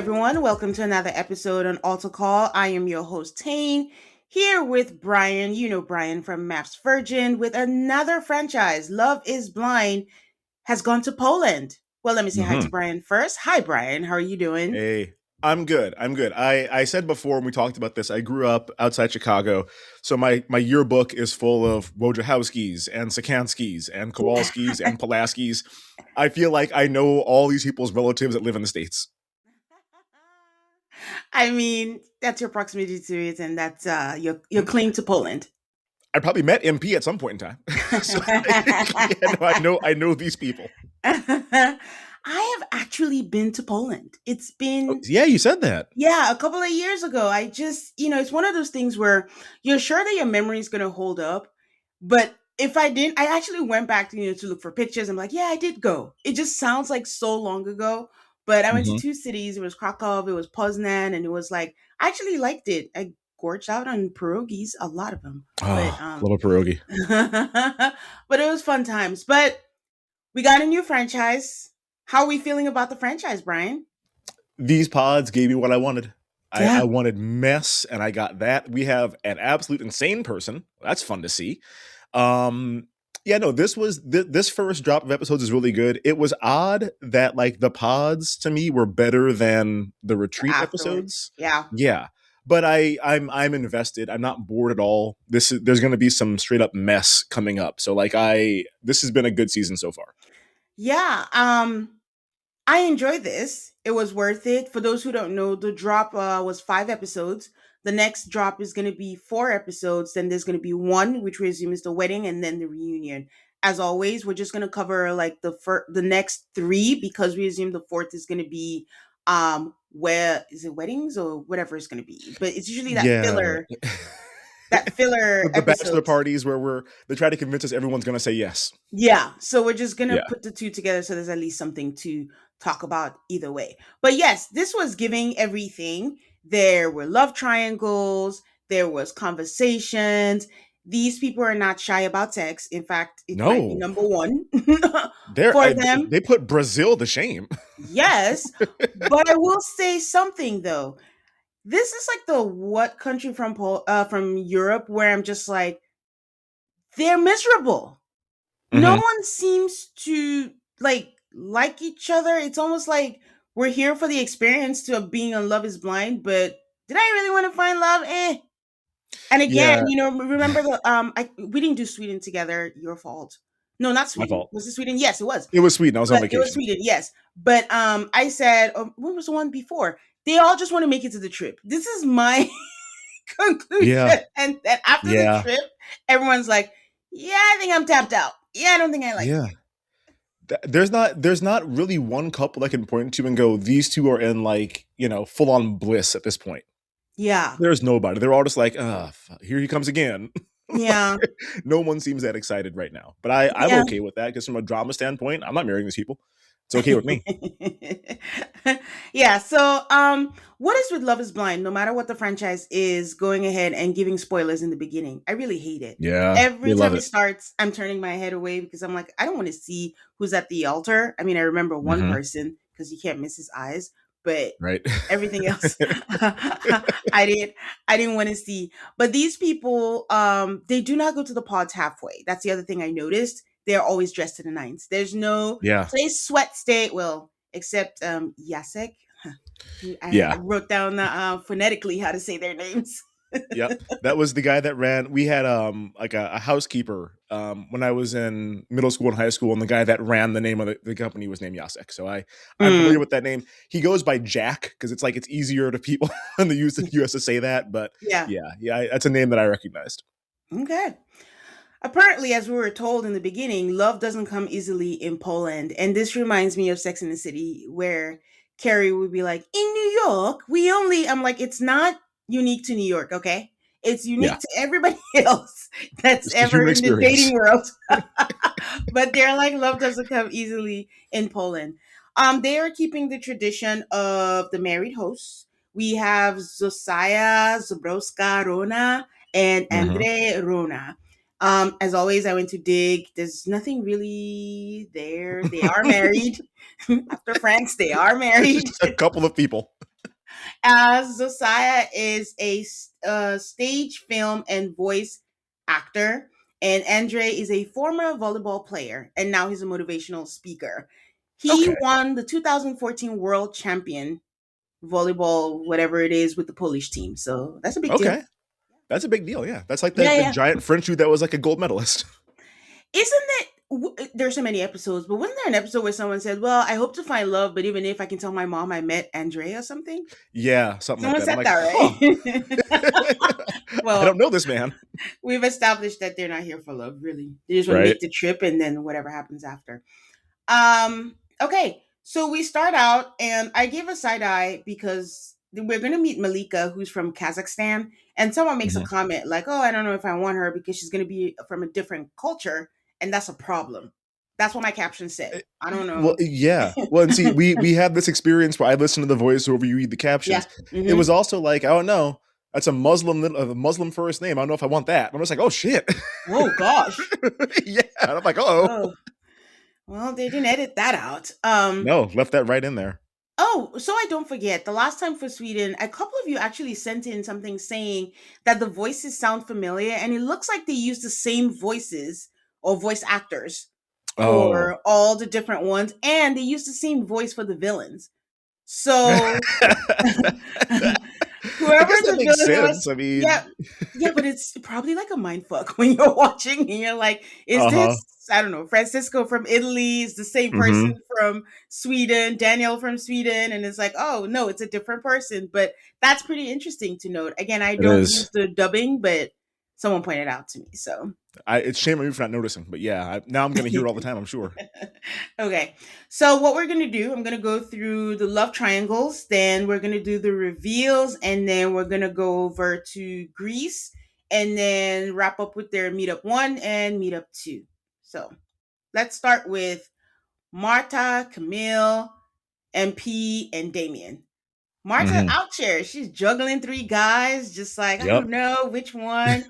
everyone. Welcome to another episode on Altar Call. I am your host, Tane, here with Brian. You know Brian from Maps Virgin with another franchise. Love is Blind has gone to Poland. Well, let me say hi to hmm Brian first. Hi, Brian. How are you doing? Hey, I'm good. I'm good. I said before when we talked about this, I grew up outside Chicago, so my yearbook is full of Wojciechowskis and Sakanskis and Kowalskis and Pulaskis. I feel like I know all these people's relatives that live in the states. I mean, that's your proximity to it, and that's your claim to Poland. I probably met MP at some point in time, so yeah, no, I know these people. I have actually been to Poland. It's Oh, been yeah, you said that. Yeah, a couple of years ago. I just, it's one of those things where you're sure that your memory is going to hold up. But if I didn't, I actually went back to, to look for pictures. I'm like, yeah, I did go. It just sounds like so long ago. But I went to hmm two cities. It was Krakow, it was Poznan, and it was like, I actually liked it. I gorged out on pierogies, a lot of them. But, Oh, love a pierogi. but it was fun times. But we got a new franchise. How are we feeling about the franchise, Brian? These pods gave me what I wanted. I, Yeah. I wanted mess, and I got that. We have an absolute insane person. That's fun to see. Um, yeah, no, this first drop of episodes is really good. It was odd that like the pods to me were better than the retreat Afterwards. episodes. Yeah. Yeah, but I'm invested. I'm not bored at all. There's going to be some straight up mess coming up. So like this has been a good season so far. Yeah. I enjoyed this. It was worth it. For those who don't know, the drop was 5 episodes. The next drop is going to be 4 episodes. Then there's going to be one, which we assume is the wedding, and then the reunion. As always, we're just going to cover like the next three because we assume the fourth is going to be where is it weddings or whatever it's going to be. But it's usually that Yeah. filler that filler The bachelor episodes. parties where they try to convince us everyone's going to say yes. Yeah, so we're just gonna Yeah. put the two together so there's at least something to talk about either way. But yes, this was giving everything. There were love triangles, there was conversations. These people are not shy about sex. In fact, it might be No. number one They're for them. they put Brazil to shame. Yes, but I will say something though. This is like the what country from Europe where I'm just like they're miserable. No hmm one seems to like each other. It's almost like we're here for the experience to of being on Love Is Blind, but did I really want to find love? Eh. And again, Yeah, remember we didn't do Sweden together. Your fault. No, not my Sweden. fault. Was it Sweden? Yes, it was. It was Sweden. I was on But it was vacation. Sweden. Yes, but I said, when was the one before? They all just want to make it to the trip. This is my Yeah, conclusion. And then after the yeah, trip, everyone's like, "Yeah, I think I'm tapped out. Yeah, I don't think I like yeah. you." There's not really one couple I can point to and go, these two are in like full on bliss at this point. Yeah. There's nobody. They're all just like, here he comes again. Yeah. No one seems that excited right now. But I'm Yeah. okay with that because from a drama standpoint, I'm not marrying these people. It's okay with me. Yeah. So, what is with Love Is Blind? No matter what the franchise is, going ahead and giving spoilers in the beginning, I really hate it. Yeah, they Every love time it it. starts, I'm turning my head away because I'm like, I don't want to see who's at the altar. I mean, I remember one hmm person because you can't miss his eyes, but Right. everything else, I didn't, I didn't want to see. But these people, they do not go to the pods halfway. That's the other thing I noticed. They're always dressed to the nines. There's no Yeah. place sweat stay. Well, except Jacek. I Yeah. wrote down phonetically how to say their names. Yep. That was the guy that ran. We had like a housekeeper when I was in middle school and high school, and the guy that ran the name of the company was named Jacek. So I'm familiar Mm, with that name. He goes by Jack because it's like it's easier to people in the US to say that. But yeah. yeah, that's a name that I recognized. Okay. Apparently, as we were told in the beginning, love doesn't come easily in Poland. And this reminds me of Sex in the City, where Carrie would be like, in New York, I'm like, it's not unique to New York, okay? It's Yeah, unique to everybody else that's it's the ever human in the experience. dating world. But they're like, love doesn't come easily in Poland. They are keeping the tradition of the married hosts. We have Zosiah Zabrowska Rona and hmm Andre Rona. As always, I went to dig. There's nothing really there. They are married. After France, they are It's married. just a couple of people. As Josiah is a stage, film, and voice actor, and Andre is a former volleyball player, and now he's a motivational speaker. He Okay. won the 2014 World Champion volleyball, whatever it is, with the Polish team. So that's a big deal. Okay. That's a big deal. Yeah. That's like Yeah, the yeah. giant French dude that was like a gold medalist. Isn't it? There's so many episodes, but wasn't there an episode where someone said, "Well, I hope to find love, but even if I can tell my mom I met Andre or something." Yeah. Something like Someone that. I'm said like, that, huh. right? I don't Well, know this man. we've established that they're not here for love, really. They just want to Right. make the trip and then whatever happens after. Okay. So we start out and I gave a side eye because we're gonna meet Malika, who's from Kazakhstan, and someone makes a Mhm. comment like, "Oh, I don't know if I want her because she's gonna be from a different culture, and that's a problem." That's what my caption said. I don't Well, know. yeah. Well, and see, we had this experience where I listened to the voiceover, you read the Yeah. captions. It Hmm. was also like, I don't know, that's a Muslim first name. I don't know if I want that. And I'm just like, oh shit. Oh gosh. Yeah. And I'm like, oh Oh well, they didn't edit that out. no, left that right in there. Oh, so I don't forget, the last time for Sweden, a couple of you actually sent in something saying that the voices sound familiar, and it looks like they use the same voices or voice actors Oh. for all the different ones, and they use the same voice for the villains. So I whoever guess that the makes villain was, sense. I yeah, mean, yeah, but it's probably like a mind fuck when you're watching and you're like, is uh-huh. this, I don't know, Francisco from Italy is the same person Hmm. from Sweden, Daniel from Sweden, and it's like, oh no, it's a different person. But that's pretty interesting to note. Again, I It don't use is. the dubbing, but someone pointed out to me. So It's shame on you for not noticing, but yeah, now I'm gonna hear it all the time, I'm sure. okay. So what we're gonna do, I'm gonna go through the love triangles, then we're gonna do the reveals, and then we're gonna go over to Greece, and then wrap up with their meetup one and meetup two. So let's start with Marta, Camille, MP, and Damien. Marta Hmm. out there, she's juggling three guys, just like, I Yep. don't know which one.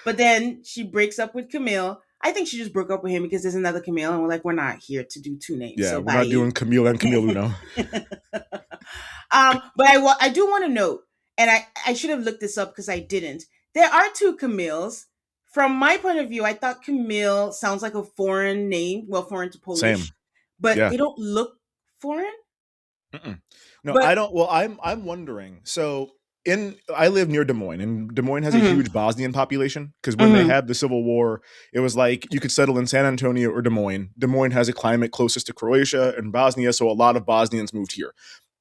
But then she breaks up with Camille. I think she just broke up with him because there's another Camille, and we're like, we're not here to do two names. Yeah, So we're not bye. doing Camille and Camille Uno. But I do want to note, and I should have looked this up because I didn't. There are two Camilles. From my point of view, I thought Camille sounds like a foreign name, well, foreign to Same. Polish, but Yeah. they don't look foreign. Mm-mm. No, I But don't. Well, I'm wondering. So in I live near Des Moines, and Des Moines has a mhm, huge Bosnian population because when they mhm, had the Civil War, it was like you could settle in San Antonio or Des Moines. Des Moines has a climate closest to Croatia and Bosnia, so a lot of Bosnians moved here.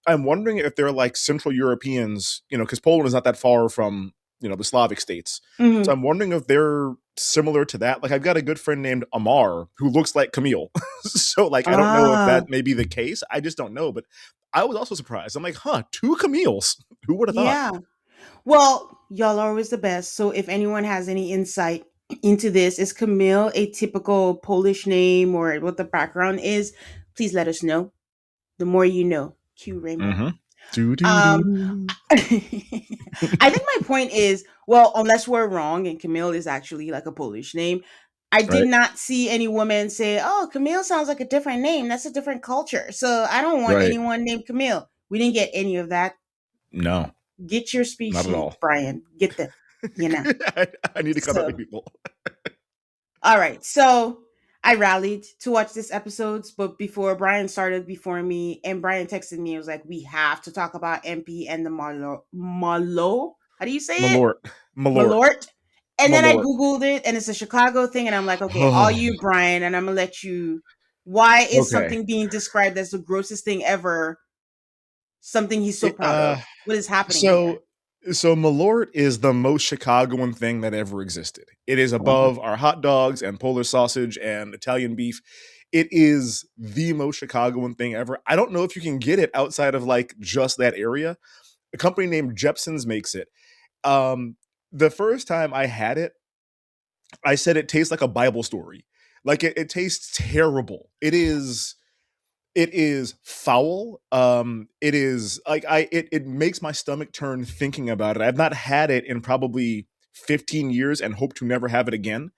I'm wondering if they're like Central Europeans, because Poland is not that far from the Slavic states. So mhm. I'm wondering if they're similar to that. Like I've got a good friend named Amar who looks like Camille. So like I don't know if Ah, that may be the case. I just don't know. But I was also surprised. I'm like, huh, two Camille's. Who would have thought? yeah. Well, y'all are always the best. So if anyone has any insight into this, is Camille a typical Polish name or what the background is? Please let us know. The more you know. Cue Rainbow. Mm-hmm. Do do Um, do. I think my point is, well, unless we're wrong and Camille is actually like a Polish name, I did Right? not see any woman say, "Oh, Camille sounds like a different name. That's a different culture." So I don't want Right. anyone named Camille. We didn't get any of that. No, Get your not at species, all. Brian. Get them. You know. I need to cut out the So people. all right. So I rallied to watch this episodes, but before Brian started before me, and Brian texted me, it was like, we have to talk about MP and the Malo. How do you say it? Malort. Malort. Malort. And then I Malort. Googled it and it's a Chicago thing. And I'm like, okay, all you, Brian, and I'm gonna let you, why is Okay. something being described as the grossest thing ever something he's so It, proud of? What is happening here? so so Malort is the most Chicagoan thing that ever existed. It is Oh. above our hot dogs and Polish sausage and Italian beef. It is the most Chicagoan thing ever. I don't know if you can get it outside of like just that area. A company named Jepson's makes it. Um, the first time I had it, I said it tastes like a Bible story. Like it tastes terrible. It is foul. It is like it makes my stomach turn thinking about it. I've not had it in probably 15 years and hope to never have it again.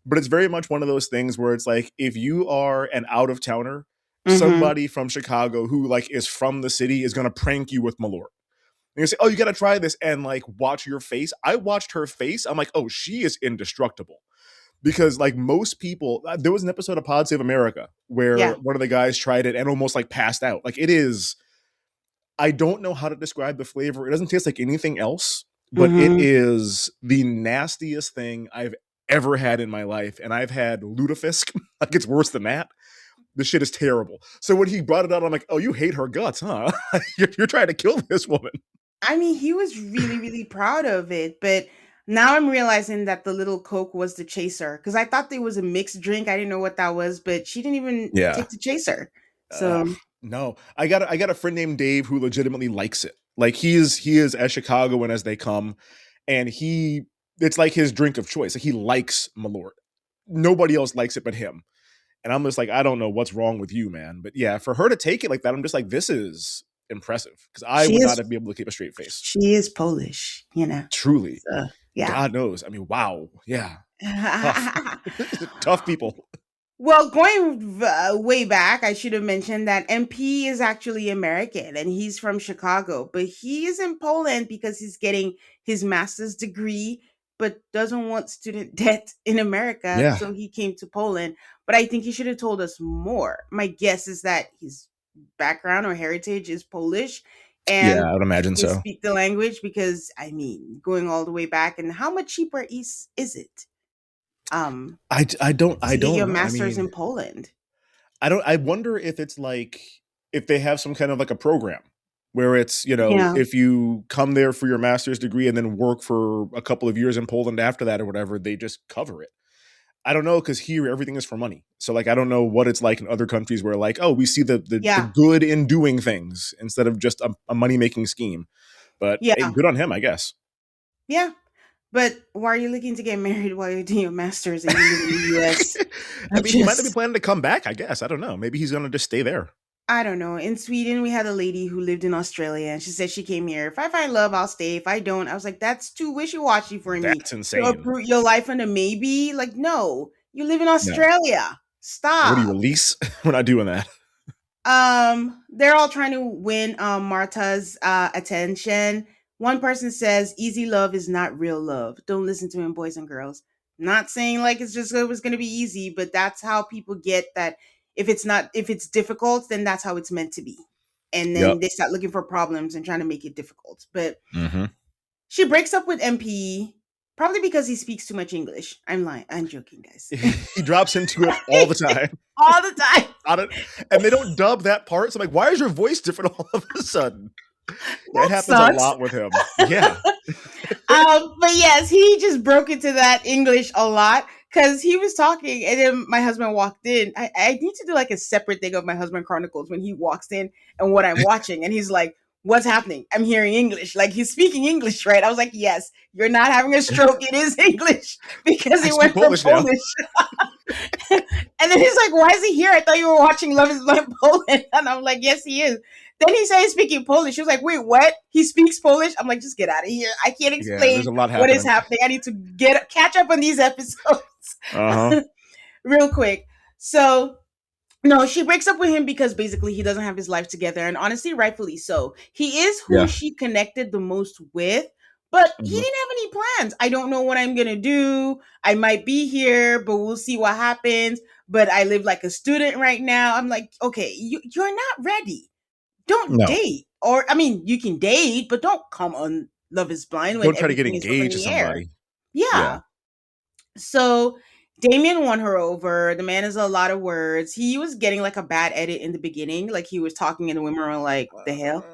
But it's very much one of those things where it's like if you are an out of towner, Mm-hmm. somebody from Chicago who like is from the city is gonna prank you with Malort. And you say, "Oh, you got to try this," and like watch your face. I watched her face. I'm like, "Oh, she is indestructible." Because like most people, there was an episode of Pod Save America where Yeah. one of the guys tried it and almost like passed out. Like it is, I don't know how to describe the flavor. It doesn't taste like anything else, but it Hmm. is the nastiest thing I've ever had in my life. And I've had lutefisk. Like it's worse than that. This shit is terrible. So when he brought it out, I'm like, "Oh, you hate her guts, huh? You're trying to kill this woman." I mean, he was really, really proud of it, but now I'm realizing that the little Coke was the chaser because I thought there was a mixed drink. I didn't know what that was, but she didn't even Yeah. take the chaser. Uh, So no, I got a friend named Dave who legitimately likes it. Like he is as Chicagoan as they come, and it's like his drink of choice. Like he likes Malort. Nobody else likes it but him. And I'm just like, I don't know what's wrong with you, man. But yeah, for her to take it like that, I'm just like, this is impressive because I she would is not be able to keep a straight face. she is Polish, you know. Truly, So yeah. God knows. I mean, wow, yeah, tough, tough people. Well, going way back, I should have mentioned that MP is actually American and he's from Chicago, but he is in Poland because he's getting his master's degree, but doesn't want student debt in America. Yeah, So he came to Poland. But I think he should have told us more. My guess is that his background or heritage is Polish yeah, and I would imagine they so. speak the language because, I mean, going all the way back, and how much cheaper is it? Um, I to get don't your know. I master's mean, in Poland. I don't. I wonder if it's like if they have some kind of like a program where it's Yeah. if you come there for your master's degree and then work for a couple of years in Poland after that or whatever, they just cover it. I don't know because here everything is for money. So like I don't know what it's like in other countries where like, oh, we see the Yeah. good in doing things instead of just a money making scheme. But hey, Yeah. good on him, I guess. Yeah. But why are you looking to get married while you're doing your master's and you live in the US? I I mean, he might not be just planning to come back. I guess I don't know. Maybe he's gonna just stay there. I don't know. In Sweden, we had a lady who lived in Australia and she said she came here. If I find love, I'll stay. If I don't, I was like, that's too wishy washy for me. That's To insane. uproot your life on a maybe? Like, no, you live in No, Australia. what do you Stop. release? We're not doing that. They're all trying to win Marta's attention. One person says, "Easy love is not real love. Don't listen to him, boys and girls." Not saying like it was going to be easy, but that's how people get that. If it's difficult, then that's how it's meant to be, and Yep. then they start looking for problems and trying to make it difficult. But Hmm. she breaks up with MP probably because he speaks too much English. I'm lying. I'm joking, guys. He drops into it all the time. All the time. On it, and they don't dub that part. So I'm like, why is your voice different all of a sudden? Yeah, it That happens a sucks. lot with him. Yeah. But yes, he just broke into that English a lot because he was talking, and then my husband walked in. I need to do like a separate thing of my husband chronicles when he walks in and what I'm watching, and he's like, "What's happening?" I'm hearing English, like he's speaking English, right? I was like, "Yes, you're not having a stroke. It is English because I it speak went from Polish now. Polish." And then he's like, "Why is he here? I thought you were watching Love Is Blind Poland." And I'm like, "Yes, he is." Then he said he's speaking Polish. She was like, "Wait, what? He speaks Polish?" I'm like, "Just get out of here. I can't Yeah, there's explain a lot what is happening. happening. I need to get catch up on these episodes Uh huh. real quick." So no, she breaks up with him because basically he doesn't have his life together, and honestly, rightfully so. He is who Yeah. she connected the most with, but he Mhm. didn't have any plans. I don't know what I'm gonna do. I might be here, but we'll see what happens. But I live like a student right now. I'm like, okay, you're not ready. Don't No, date, or I mean, you can date, but don't come on Love Is Blind when don't try to get everything is up in engaged to the air. somebody. Yeah. Yeah, so Damien won her over. The man is a lot of words. He was getting like a bad edit in the beginning. Like he was talking and the women were like, the hell?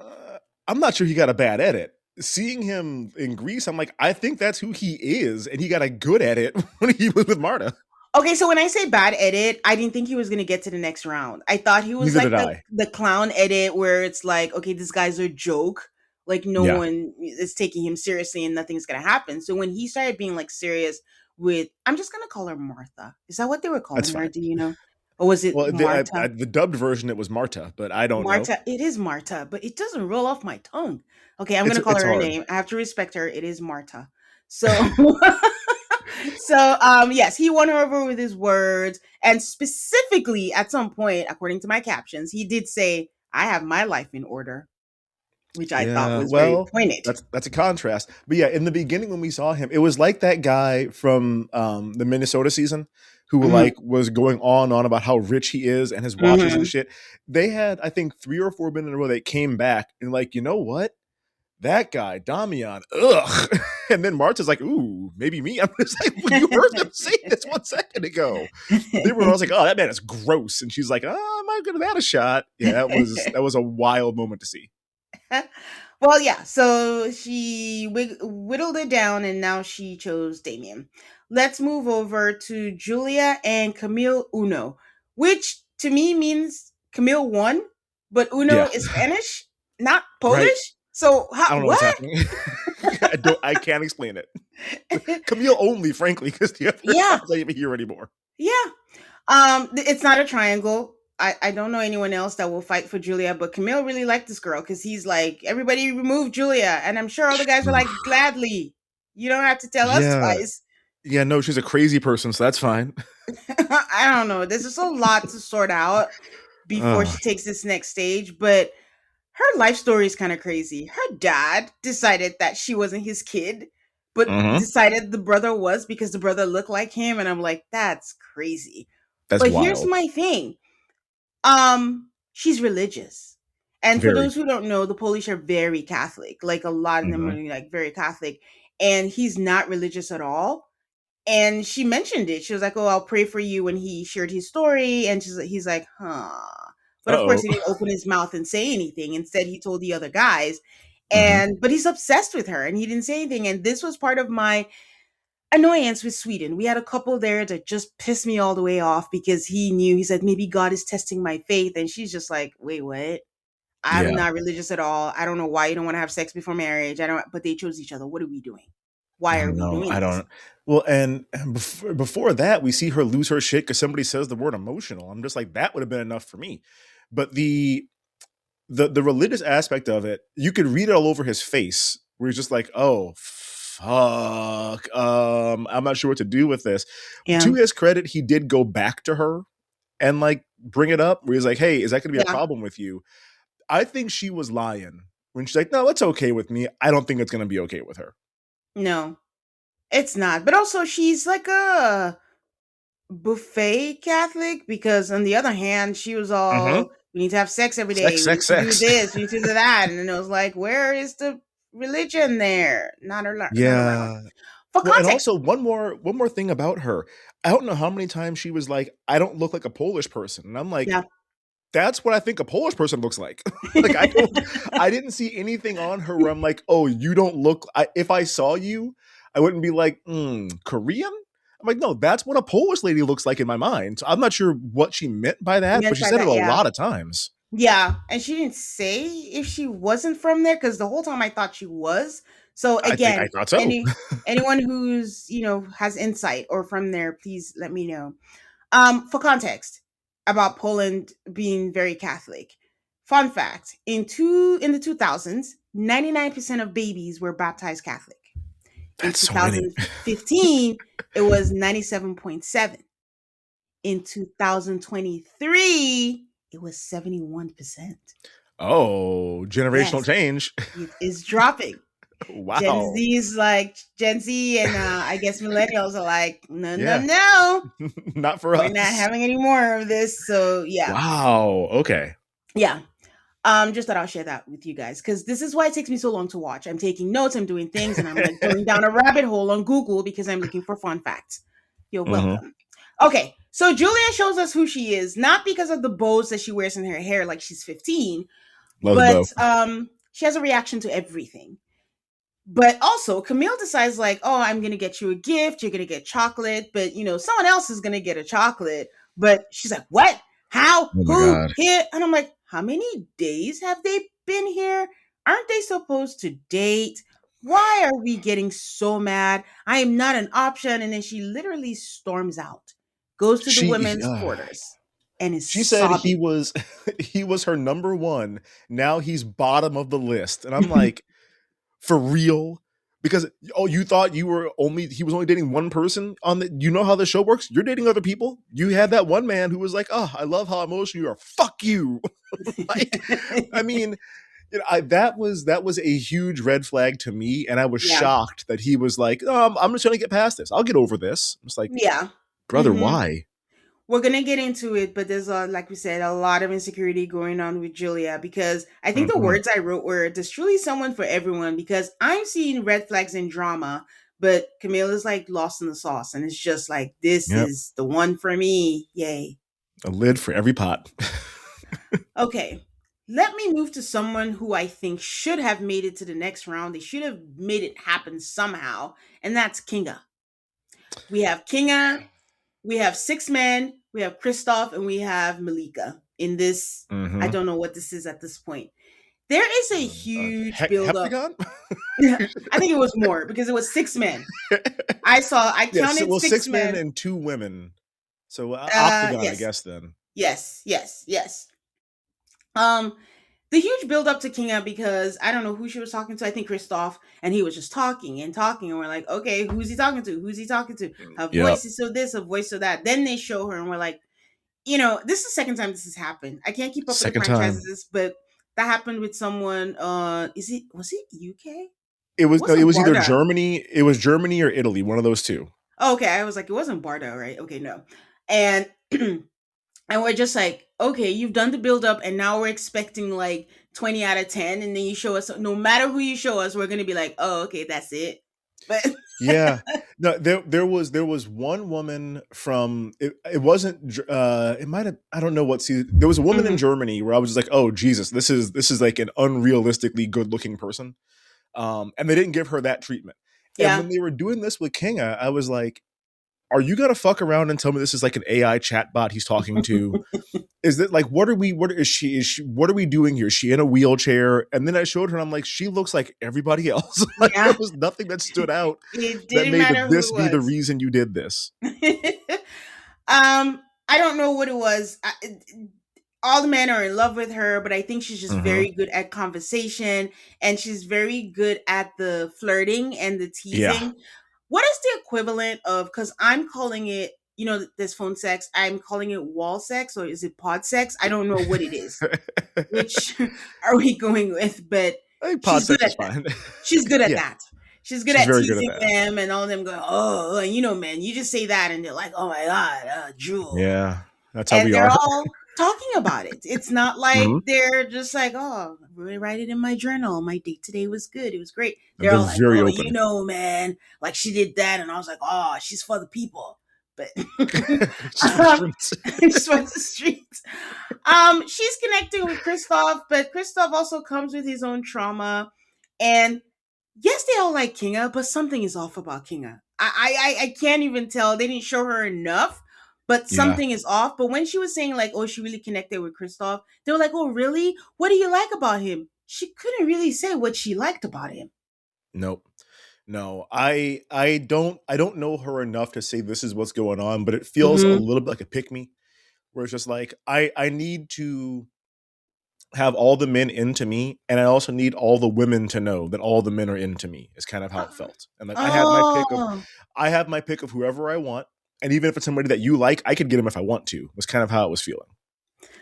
I'm not sure he got a bad edit. Seeing him in Greece, I'm like, I think that's who he is, and he got a good edit when he was with Marta. Okay, so when I say bad edit, I didn't think he was gonna get to the next round. I thought he was Neither like did I. the clown edit where it's like, okay, this guy's a joke. Like no Yeah, one is taking him seriously and nothing's gonna happen. So when he started being like serious with, I'm just gonna call her Martha. Is that what they were that's calling her? fine. Do you know? Or was it Well, Marta? the dubbed version it was Marta, but I don't know. Marta, it is Marta, but it doesn't roll off my tongue. Okay, I'm gonna call It's her her hard. name. I have to respect her. It is Marta. So, yes, he won her over with his words, and specifically at some point, according to my captions, he did say, "I have my life in order." which I thought Yeah, was very well, pointed. that's a contrast. But yeah, in the beginning when we saw him, it was like that guy from the Minnesota season who Hmm. like was going on about how rich he is and his watches and Hmm. shit. They had, I think, 3 or 4 men in a row that came back and like, you know what? That guy, Damian, ugh. And then Marta's like, ooh, maybe me. I'm just like, well, you heard them say this 1 second ago. But they were always like, oh, that man is gross. And she's like, oh, I might give that a shot. Yeah, that was a wild moment to see. Well, yeah. So she whittled it down, and now she chose Damien. Let's move over to Julia and Camille Uno, which to me means Camille won, but Uno Yeah, is Spanish, not right. Polish. So I don't know what's what? happening. I can't explain it. Camille only, frankly, because the other Yeah, ones I even hear anymore. yeah. It's not a triangle. I don't know anyone else that will fight for Julia, but Camille really liked this girl because he's like, everybody remove Julia. And I'm sure all the guys were like, gladly. You don't have to tell us Yeah, twice. yeah. No, she's a crazy person, so that's fine. I don't know. There's just a lot to sort out before Uh, she takes this next stage, but her life story is kind of crazy. Her dad decided that she wasn't his kid, but hmm. decided the brother was because the brother looked like him. And I'm like, that's crazy. That's But here's wild. my thing. She's religious. And for Very. those who don't know, the Polish are very Catholic. Like a lot of them Hmm. are like very Catholic. And he's not religious at all. And she mentioned it. She was like, "Oh, I'll pray for you." When he shared his story, and he's like, "Huh." But of course, Uh he didn't open his mouth and say anything. Instead, he told the other guys. oh. And but he's obsessed with her, and he didn't say anything. And this was part of my annoyance with Sweden. We had a couple there that just pissed me all the way off because he said maybe God is testing my faith, and she's just like, "Wait, what? I'm Yeah. not religious at all. I don't know why you don't want to have sex before marriage. I don't." But they chose each other. What are we doing? Why I are don't we know. doing I this? don't. Well, and before that, we see her lose her shit because somebody says the word emotional. I'm just like, that would have been enough for me. But the religious aspect of it, you could read it all over his face, where he's just like, "Oh, fuck, I'm not sure what to do with this." Yeah, To his credit, he did go back to her and like bring it up, where he's like, "Hey, is that going to be a yeah. problem with you?" I think she was lying when she's like, "No, it's okay with me." I don't think it's going to be okay with her. No, it's not. But also, she's like a buffet Catholic because, on the other hand, she was Mm-hmm. all, we need to have sex every day. Sex, We need sex, to do sex. this. We need to do that. And then it was like, where is the religion there? Not around. Yeah. For Well, and context. also one more thing about her. I don't know how many times she was like, "I don't look like a Polish person," and I'm like, Yeah. that's what I think a Polish person looks like. Like I didn't see anything on her where I'm like, oh, you don't look. If I saw you, I wouldn't be like, Korean. I'm like, no, that's what a Polish lady looks like in my mind. So I'm not sure what she meant by that, but Meant she by said it that, a yeah. lot of times. Yeah, and she didn't say if she wasn't from there because the whole time I thought she was. So I think I again, thought so. anyone who's has insight or from there, please let me know. For context about Poland being very Catholic, fun fact: in the 2000s, 99% of babies were baptized Catholic. In That's so many. 2015, it was 97.7. In 2023, it was 71%. Oh, generational Yes, change. it is dropping. Gen Wow. Z is like Gen Z, and I guess millennials are like, no, no, Yeah. no, Not for we're not us. having any more of this. So yeah, Wow. Okay. yeah. Just thought I'll share that with you guys because this is why it takes me so long to watch. I'm taking notes, I'm doing things, and I'm like going down a rabbit hole on Google because I'm looking for fun facts. You're Hmm. welcome. Okay, so Julia shows us who she is, not because of the bows that she wears in her hair like she's 15, Love the but bow. she has a reaction to everything. But also, Camille decides like, "Oh, I'm gonna get you a gift. You're gonna get chocolate, but someone else is gonna get a chocolate." But she's like, "What? How? Oh my Who? god. Here?" And I'm like, "How many days have they been here? Aren't they supposed to date? Why are we getting so mad? I am not an option." And then she literally storms out, goes to the She women's quarters, and is she said he sobbing. was he was her number one. Now he's bottom of the list. And I'm like, for real? Because oh, you thought he was only dating one person on the you know how the show works? You're dating other people. You had that one man who was like, "Oh, I love how emotional you are. Fuck you." Like, I mean, that was a huge red flag to me, and I was Yeah. shocked that he was like, I'm just gonna get past this. I'll get over this. I'm just like, Yeah. brother, Hmm. why? We're gonna get into it, but there's like we said, a lot of insecurity going on with Julia because I think the Hmm. words I wrote were there's truly someone for everyone because I'm seeing red flags in drama, but Camille is like lost in the sauce and it's just like this Yep, is the one for me. Yay. a lid for every pot. Okay. Let me move to someone who I think should have made it to the next round. They should have made it happen somehow, and that's Kinga. We have Kinga, we have six men, we have Kristoff, and we have Malika in this. I Hmm. don't know what this is at this point. There is a huge build up. Heptagon. I think it was more because it was six men. I Yes, counted well, six six men men. and two women. So octagon, I Yes, guess then. yes, yes, yes. Um, the huge build up to Kinga because I don't know who she was talking to. I think Kristoff, and he was just talking and talking, and we're like, okay, who's he talking to? Who's he talking to? Her Yep. voice is so this, her voice so that. Then they show her, and we're like, this is the second time this has happened. I can't keep up with the Second time. franchises, but that happened with someone. Was it UK? It It was no. It wasn't was either Barda. Germany. It was Germany or Italy. One of those two. Oh, okay, I was like, it wasn't Barda, right? Okay, no. And and we're just like, okay, you've done the build up, and now we're expecting like 20 out of 10, and then you show us. No matter who you show us, we're gonna be like, oh, okay, that's it. But Yeah. No, there was one woman from it. It wasn't. It might have. I don't know what season. There was a woman in mhm, Germany where I was just like, oh Jesus, this is like an unrealistically good looking person. And they didn't give her that treatment. And yeah, when they were doing this with Kinga, I was like, are you gonna fuck around and tell me this is like an AI chatbot he's talking to? Is that like what are we doing here? Is she in a wheelchair? And then I showed her and I'm like, she looks like everybody else. Like there yeah. was nothing that stood out It that didn't made matter who this it be the was. reason you did this. I don't know what it was. All the men are in love with her, but I think she's just Hmm. very good at conversation and she's very good at the flirting and the Yeah. teasing. What is the equivalent of, because I'm calling it, this phone sex, I'm calling it wall sex or is it pod sex? I don't know what it is. I Which are we going with? But think pod she's good sex is at that. fine. She's good at Yeah, that. She's good she's at very good at teasing that. them and all of them going, oh, man, you just say that and they're like, oh my God, Jewel. Yeah, that's how And we they're are. all talking about it. It's not like Hmm. they're just like, oh, I'm going to write it in my journal. My date today was good. It was great. They're They're all like, very oh, open. man, like she did that. And I was like, oh, she's for the people. But Just for the streets. just for the streets. She's connecting with Kristoff, but Kristoff also comes with his own trauma. And yes, they all like Kinga, but something is off about Kinga. I can't even tell. They didn't show her enough, but Yeah. something is off. But when she was saying like, "Oh, she really connected with Kristoff," they were like, "Oh, really? What do you like about him?" She couldn't really say what she liked about him. Nope. No, I don't know her enough to say this is what's going on, but it feels a Mm-hmm. little bit like a pick me, where it's just like I need to have all the men into me, and I also need all the women to know that all the men are into me. Is kind of how it felt, and like Oh, I have my pick of whoever I want, and even if it's somebody that you like, I could get him if I want to. Was kind of how it was feeling.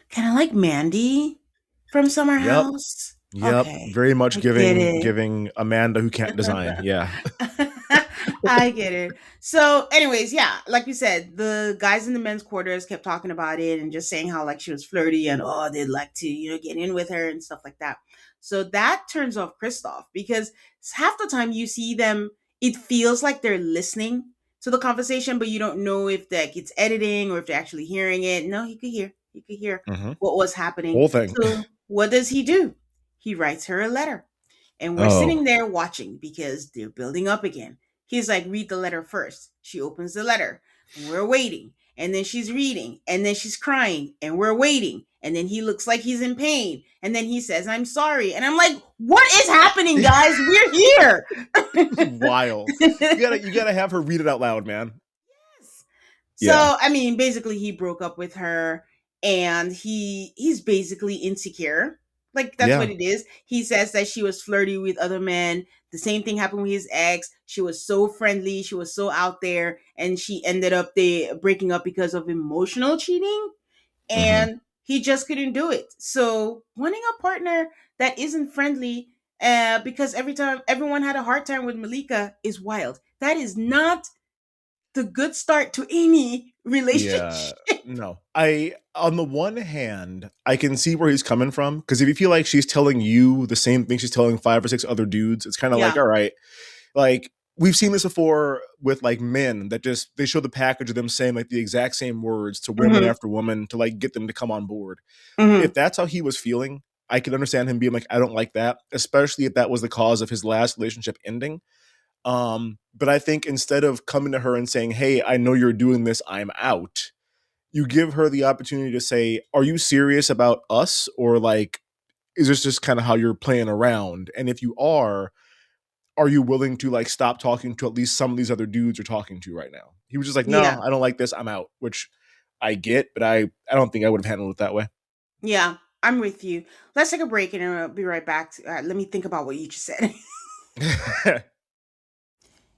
kind of like Mandy from Summer Yep, House. yep, Okay, very much I get giving it. giving Amanda who can't design. Yeah. I get it. So, anyways, yeah, like you said, the guys in the men's quarters kept talking about it and just saying how like she was flirty and oh, they'd like to, get in with her and stuff like that. So that turns off Kristoff because half the time you see them, it feels like they're listening to the conversation, but you don't know if that it's editing or if they're actually hearing it. No, he could hear. He could hear Hmm. what was happening. Whole thing. So what does he do? He writes her a letter. And we're Oh. sitting there watching because they're building up again. He's like, read the letter first. She opens the letter. And we're waiting. And then she's reading. And then she's crying. And we're waiting. And then he looks like he's in pain. And then he says, I'm sorry. And I'm like, what is happening, guys? We're here. This is wild. You gotta have her read it out loud, man. Yeah. So, I mean, basically he broke up with her and he's basically insecure. Like that's Yeah. what it is. He says that she was flirty with other men. The same thing happened with his ex. She was so friendly, she was so out there and she ended up they breaking up because of emotional cheating Hmm. and he just couldn't do it. So, wanting a partner that isn't friendly because every time everyone had a hard time with Malika is wild. That is not the good start to any Yeah. relationship. No. I on the one hand, I can see where he's coming from because if you feel like she's telling you the same thing she's telling 5 or 6 other dudes, it's kind of like, Yeah. all right, like we've seen this before with like men that just they show the package of them saying like the exact same words to women Hmm. after woman to like get them to come on board. If Hmm. that's how he was feeling, I can understand him being like, I don't like that, especially if that was the cause of his last relationship ending. But I think instead of coming to her and saying, "Hey, I know you're doing this, I'm out," you give her the opportunity to say, "Are you serious about us, or like, is this just kind of how you're playing around? And if you are you willing to like stop talking to at least some of these other dudes you're talking to right now?" He was just like, Yeah. "No, I don't like this. I'm out." Which I get, but I don't think I would have handled it that way. Yeah. I'm with you. Let's take a break and I'll be right back. Let me think about what you just said.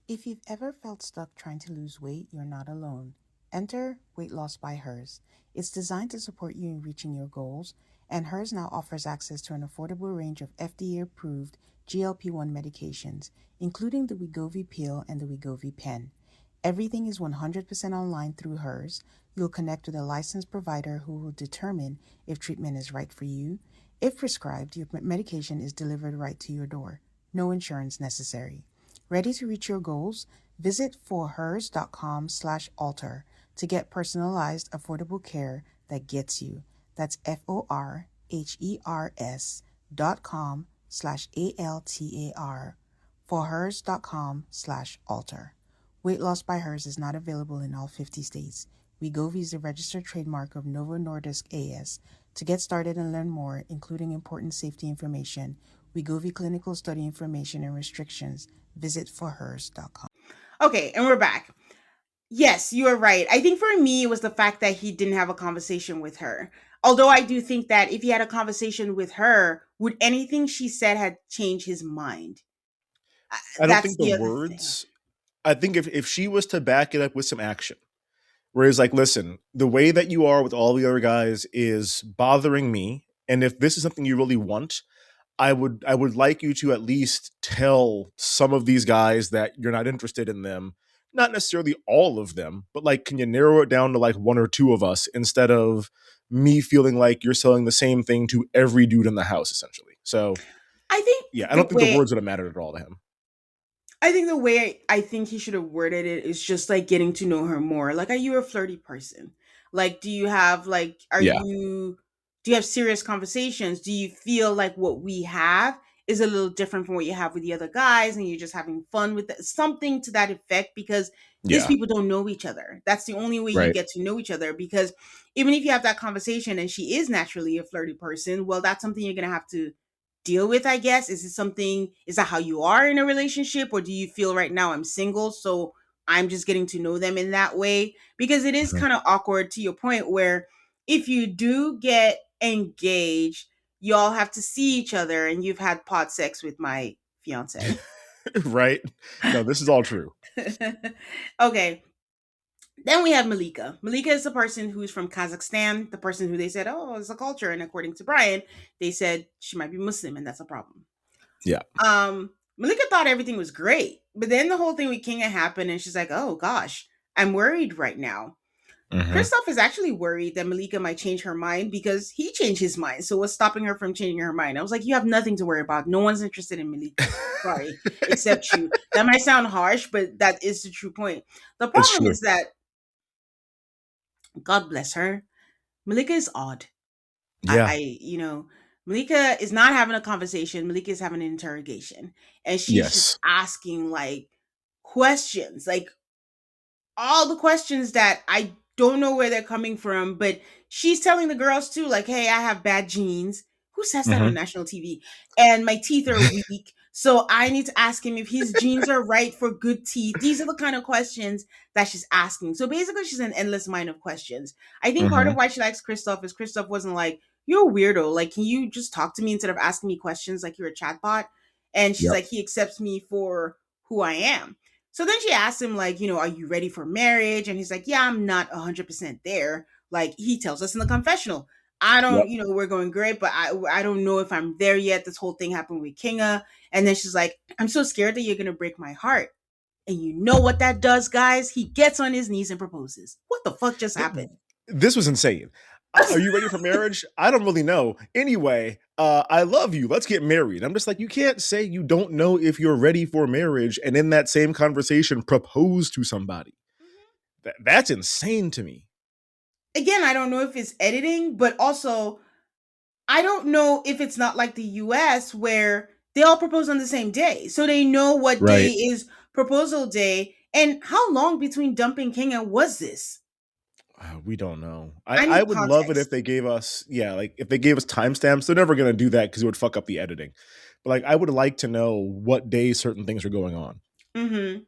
If you've ever felt stuck trying to lose weight, you're not alone. Enter Weight Loss by Hers. It's designed to support you in reaching your goals, and Hers now offers access to an affordable range of FDA approved GLP 1 medications, including the Wegovy pill and the Wegovy pen. Everything is 100% online through Hers. You'll connect with a licensed provider who will determine if treatment is right for you. If prescribed, your medication is delivered right to your door. No insurance necessary. Ready to reach your goals? Visit forhers.com/alter to get personalized, affordable care that gets you. That's forhers.com/altar. Forhers.com/alter. Weight Loss by Hers is not available in all 50 states. Wegovy is the registered trademark of Novo Nordisk AS. To get started and learn more, including important safety information, Wegovy clinical study information and restrictions, visit forhers.com. Okay, and we're back. Yes, you are right. I think for me, it was the fact that he didn't have a conversation with her. Although I do think that if he had a conversation with her, would anything she said had changed his mind? I don't That's think the the other thing. words. I think if she was to back it up with some action, whereas like, listen, the way that you are with all the other guys is bothering me, and if this is something you really want, I would like you to at least tell some of these guys that you're not interested in them. Not necessarily all of them, but like, can you narrow it down to like one or two of us instead of me feeling like you're selling the same thing to every dude in the house, essentially. So I think yeah, I the don't think the way words would have mattered at all to him. I think the way I think he should have worded it is just like getting to know her more. Like, are you a flirty person? Like, do you have like, Yeah, do you have serious conversations? Do you feel like what we have is a little different from what you have with the other guys, and you're just having fun with it? Something to that effect, because these yeah, people don't know each other. That's the only way you right. get to know each other. Because even if you have that conversation and she is naturally a flirty person, well, that's something you're gonna have to deal with, I guess. Is it something, is that how you are in a relationship, or do you feel right now I'm single, so I'm just getting to know them in that way? Because it is Mhm. kind of awkward, to your point, where if you do get engaged, you all have to see each other, and you've had pod sex with my fiance. Right? No, this is all true. Okay. Then we have Malika. Malika is the person who's from Kazakhstan, the person who they said, oh, it's a culture. And according to Brian, they said she might be Muslim, and that's a problem. Yeah. Malika thought everything was great, but then the whole thing with Kinga happened, and she's like, "Oh gosh, I'm worried right now." Hmm. Christoph is actually worried that Malika might change her mind because he changed his mind. So what's stopping her from changing her mind? I was like, "You have nothing to worry about. No one's interested in Malika. Sorry, except you." That might sound harsh, but that is the true point. The It's problem true. is that, God bless her, Malika is odd. Yeah. Malika is not having a conversation. Malika is having an interrogation. And she's just Yes. asking like questions, like all the questions that I don't know where they're coming from, but she's telling the girls too, like, hey, I have bad genes. Who says that on Hmm. national TV? And my teeth are weak. So I need to ask him if his genes are right for good teeth. These are the kind of questions that she's asking. So basically, she's an endless mine of questions. I think part Hmm. of why she likes Christoph is Christoph wasn't like, you're a weirdo. Like, can you just talk to me instead of asking me questions like you're a chatbot? And she's Yep. like, he accepts me for who I am. So then she asked him, like, are you ready for marriage? And he's like, yeah, I'm not 100% there. Like, he tells us in the confessional, I Yep. don't, we're going great, but I don't know if I'm there yet. This whole thing happened with Kinga. And then she's like, I'm so scared that you're going to break my heart. And you know what that does, guys? He gets on his knees and proposes. What the fuck just happened? This was insane. Are you ready for marriage? I don't really know. Anyway, I love you. Let's get married. I'm just like, you can't say you don't know if you're ready for marriage and in that same conversation propose to somebody. That's insane to me. Again, I don't know if it's editing, but also I don't know if it's not like the US where they all propose on the same day. So they know what day Right. is proposal day. And how long between dumping Kinga was this? We don't know. I I need would love it if context. they gave us, yeah, like if they gave us timestamps. They're never going to do that because it would fuck up the editing. But like, I would like to know what day certain things are going on. Mm-hmm.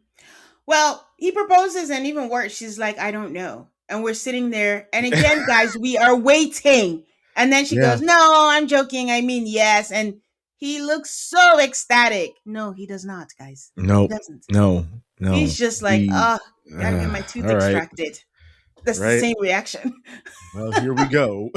Well, he proposes, and even worse, she's like, I don't know. And we're sitting there. And again, guys, we are waiting. And then she Yeah. goes, no, I'm joking. I mean, yes. And he looks so ecstatic. No, he does not, guys. He Nope. doesn't. No. He's No. just like, We. gotta get my tooth All right. extracted. That's the Right. same reaction. Well, here we go.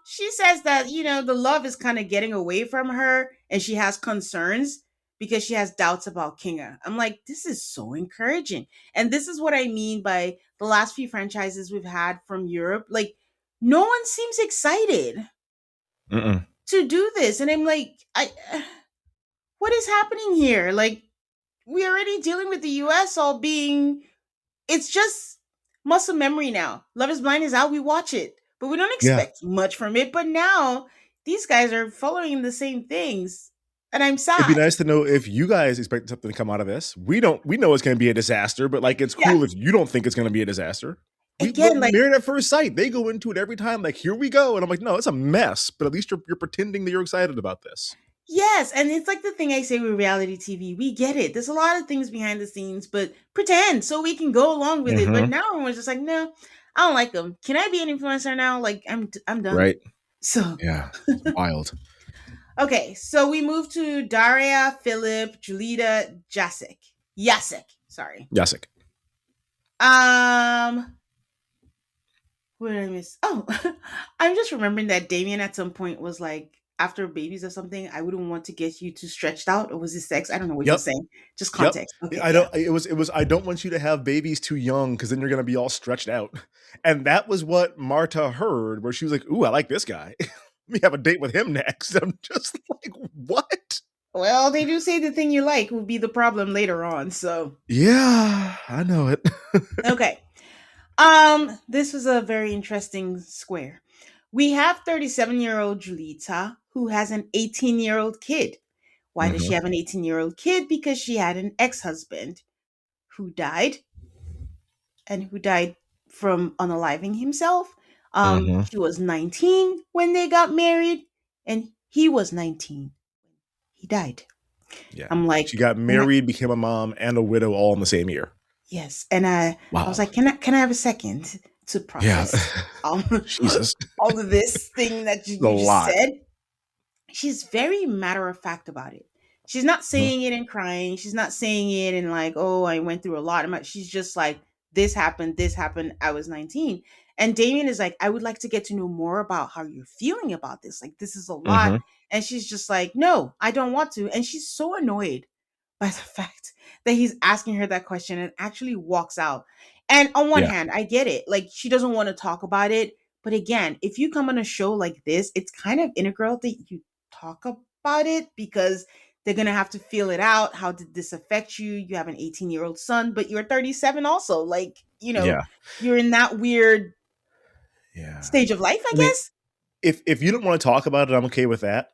She says that, the love is kind of getting away from her and she has concerns because she has doubts about Kinga. I'm like, this is so encouraging. And this is what I mean by the last few franchises we've had from Europe. Like, no one seems excited Mm-mm. to do this. And I'm like, what is happening here? Like, we're already dealing with the US all being, it's just muscle memory now. Love is Blind is out, we watch it, but we don't Yeah. expect much from it. But now these guys are following the same things, and I'm It'd be sad. nice to know if you guys expect something to come out of this. We don't. We know it's going to be a disaster, but like, it's Yeah. cool if you don't think it's going to be a disaster. Again, like, Married at First Sight. They go into it every time like, here we go, and I'm like, no, it's a mess. But at least you're pretending that you're excited about this. yes, and it's like the thing I say with reality TV. We get it. There's a lot of things behind the scenes, but pretend so we can go along with it. But now everyone's just like, no, I don't like them. Can I be an influencer now? Like, I'm done. Right. So Yeah. It's wild. okay, so we move to Daria, Philip, Julita, Jacek. Sorry. Yasik. What did I miss? Oh, I'm just remembering that Damien at some point was like, after babies or something, I wouldn't want to get you too stretched out, or was it sex? I don't know what he was Yep. saying. Just Yep. context. Okay, I yeah. don't. It was. I don't want you to have babies too young because then you're gonna be all stretched out. And that was what Marta heard, where she was like, "Ooh, I like this guy. Let me have a date with him next." I'm just like, what? Well, they do say the thing you like will be the problem later on. So Yeah, I know it. okay. This was a very interesting square. We have 37-year-old Julita who has an 18-year-old kid. Why does she Mhm. have an 18-year-old kid? Because she had an ex-husband who died and who died from unaliving himself. Mhm. She was 19 when they got married, and he was 19. He died. Yeah. I'm She like, got married, became a mom, and a widow all in the same year. yes, and I was Wow. like, can I have a second to Yeah. process Jesus. all of this thing that A you just lot. said? She's very matter of fact about it. She's not Mhm. saying it and crying. She's not saying it and like, oh, I went through a lot. She's just like, this happened, this happened. I was 19. And Damien is like, I would like to get to know more about how you're feeling about this. Like, this is a lot. Mhm. And she's just like, no, I don't want to. And she's so annoyed by the fact that he's asking her that question and actually walks out. And on one Yeah. hand, I get it. Like, she doesn't want to talk about it. But again, if you come on a show like this, it's kind of integral that you talk about it because they're going to have to feel it out. How did this affect you? You have an 18-year-old son, but you're 37 also. Like, Yeah. you're in that weird Yeah. stage of life, I I mean, guess. if you don't want to talk about it, I'm okay with that.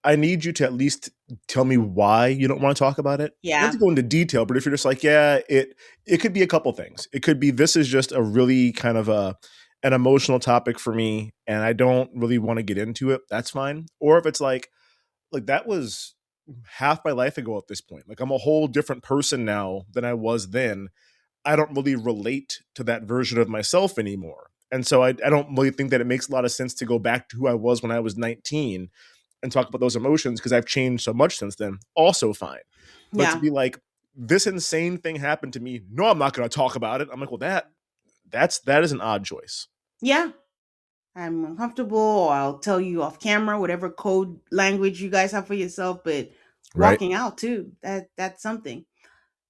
I need you to at least tell me why you don't want to talk about it. You have Yeah. to go into detail, but if you're just like, yeah, it could be a couple things. It could be this is just a really kind of an emotional topic for me, and I don't really want to get into it. That's fine. Or if it's like that was half my life ago at this point. Like I'm a whole different person now than I was then. I don't really relate to that version of myself anymore. And so I don't really think that it makes a lot of sense to go back to who I was when I was 19 and talk about those emotions because I've changed so much since then. Also fine. But to Yeah. be like, this insane thing happened to me. No, I'm not going to talk about it. I'm like, well, that is an odd choice. Yeah. I'm uncomfortable, or I'll tell you off camera, whatever code language you guys have for yourself, but Right. walking out too, that's something.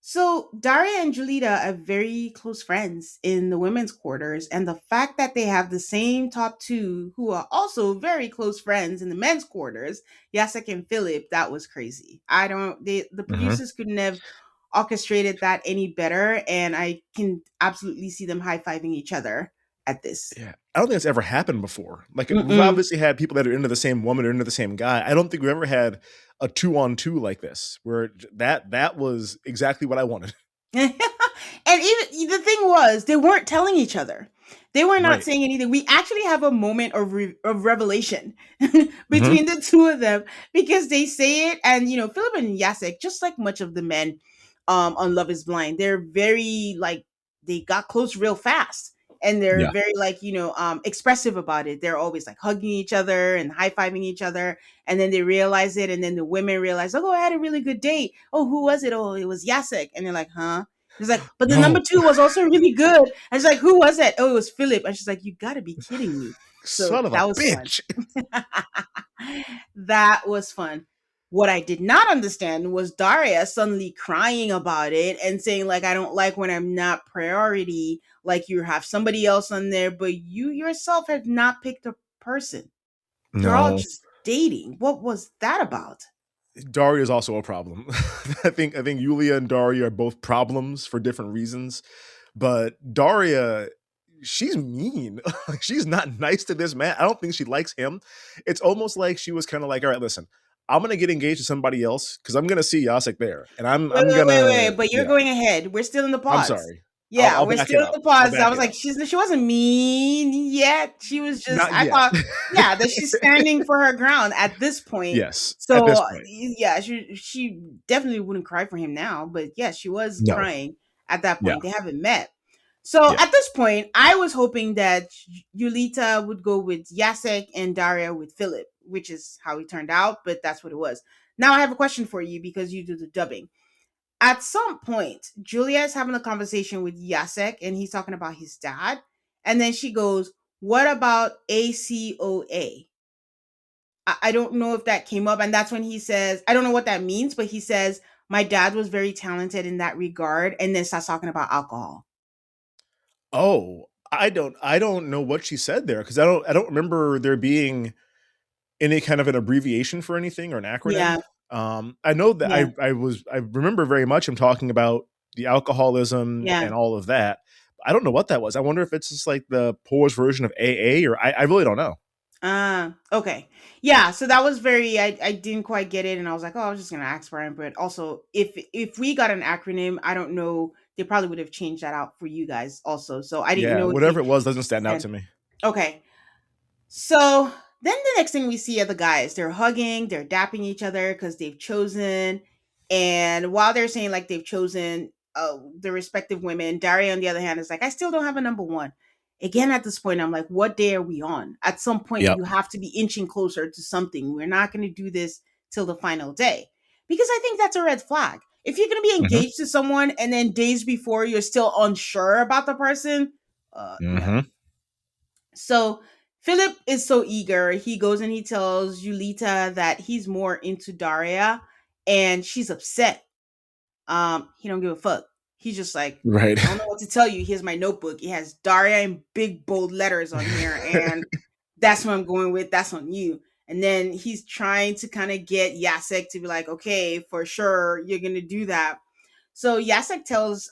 So Daria and Julita are very close friends in the women's quarters, and the fact that they have the same top two who are also very close friends in the men's quarters, Jacek and Philip, that was crazy. I don't the Hmm. producers couldn't have orchestrated that any better, and I can absolutely see them high-fiving each other at this. Yeah. I don't think it's ever happened before. Like we've Mm-mm. obviously had people that are into the same woman or into the same guy. I don't think we've ever had a 2-on-2 like this where that was exactly what I wanted. And even the thing was, they weren't telling each other. They were not Right. saying anything. We actually have a moment of of revelation Hmm. between the two of them because they say it, and Philip and Jacek, just like much of the men on Love Is Blind, they're very like they got close real fast, and they're Yeah. very like expressive about it. They're always like hugging each other and high fiving each other, and then they realize it, and then the women realize, oh, I had a really good date. Oh, who was it? Oh, it was Jacek, and they're like, huh? He's like, but the number No. two was also really good. And she's like, who was it? Oh, it was Philip. And she's like, you gotta be kidding me. So Son of a that was fun. bitch. That was fun. What I did not understand was Daria suddenly crying about it and saying, like, I don't like when I'm not priority. Like, you have somebody else on there, but you yourself have not picked a person. You're all No. just dating. What was that about? Daria is also a problem. I think Yulia and Daria are both problems for different reasons. But Daria, she's mean. Like, she's not nice to this man. I don't think she likes him. It's almost like she was kind of like, all right, listen, I'm gonna get engaged to somebody else because I'm gonna see Jacek there, and I'm Wait, I'm wait, wait, gonna wait. But you're yeah. going ahead. We're still in the I'm pause. sorry. I'll Yeah, I'll we're back still it in up. the I'll pause. I back was it like, up. she wasn't mean yet. She was just, Not I yet. thought, yeah, that she's standing for her ground at this point. Yes, at this So point. yeah, she definitely wouldn't cry for him now, but yeah, she was No. crying at that Yeah. point. They haven't met. So Yeah. at this point, I was hoping that Yulita would go with Jacek and Daria with Philip, which is how it turned out, but that's what it was. Now I have a question for you because you do the dubbing. At some point, Julia is having a conversation with Jacek and he's talking about his dad. And then she goes, what about ACOA? I don't know if that came up. And that's when he says, I don't know what that means, but he says, my dad was very talented in that regard. And then starts talking about alcohol. Oh, I don't know what she said there because I don't remember there being any kind of an abbreviation for anything or an acronym. Yeah. I know that Yeah. I remember very much him talking about the alcoholism Yeah. and all of that. I don't know what that was. I wonder if it's just like the Polish version of AA, or I really don't know. Ah, okay. Yeah, so that was very I didn't quite get it and I was like, "Oh, I was just going to ask Brian." But also if we got an acronym, I don't know, they probably would have changed that out for you guys also. So I didn't Yeah, know if whatever they it was doesn't stand out said. to me. Okay. So then the next thing we see are the guys. They're hugging, they're dapping each other because they've chosen. And while they're saying like they've chosen the respective women, Daria on the other hand is like, I still don't have a number one. Again, at this point, I'm like, what day are we on? At some point, Yep. you have to be inching closer to something. We're not going to do this till the final day because I think that's a red flag. If you're going to be Hmm. engaged to someone and then days before you're still unsure about the person, no. Hmm. So Philip is so eager. He goes and he tells Julita that he's more into Daria, and she's upset. He don't give a fuck. He's just like, Right. I don't know what to tell you. Here's my notebook. It has Daria in big bold letters on here, and that's what I'm going with. That's on you. And then he's trying to kind of get Jacek to be like, okay, for sure, you're gonna do that. So Jacek tells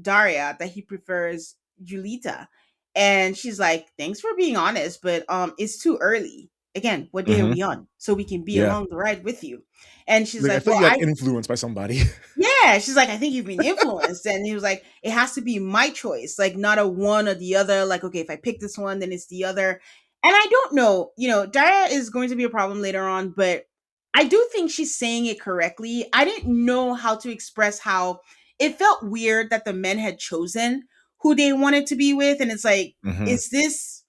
Daria that he prefers Julita. And she's like, thanks for being honest, but it's too early. Again, what day are Hmm. we on? So we can be Yeah. along the ride with you. And she's Like, I like, feel well, like you I got influenced by somebody. yeah, she's like, I think you've been influenced. And he was like, it has to be my choice, like not a one or the other. Like, okay, if I pick this one, then it's the other. And I don't know, Daya is going to be a problem later on, but I do think she's saying it correctly. I didn't know how to express how it felt weird that the men had chosen who they wanted to be with. And it's like, Hmm. is this,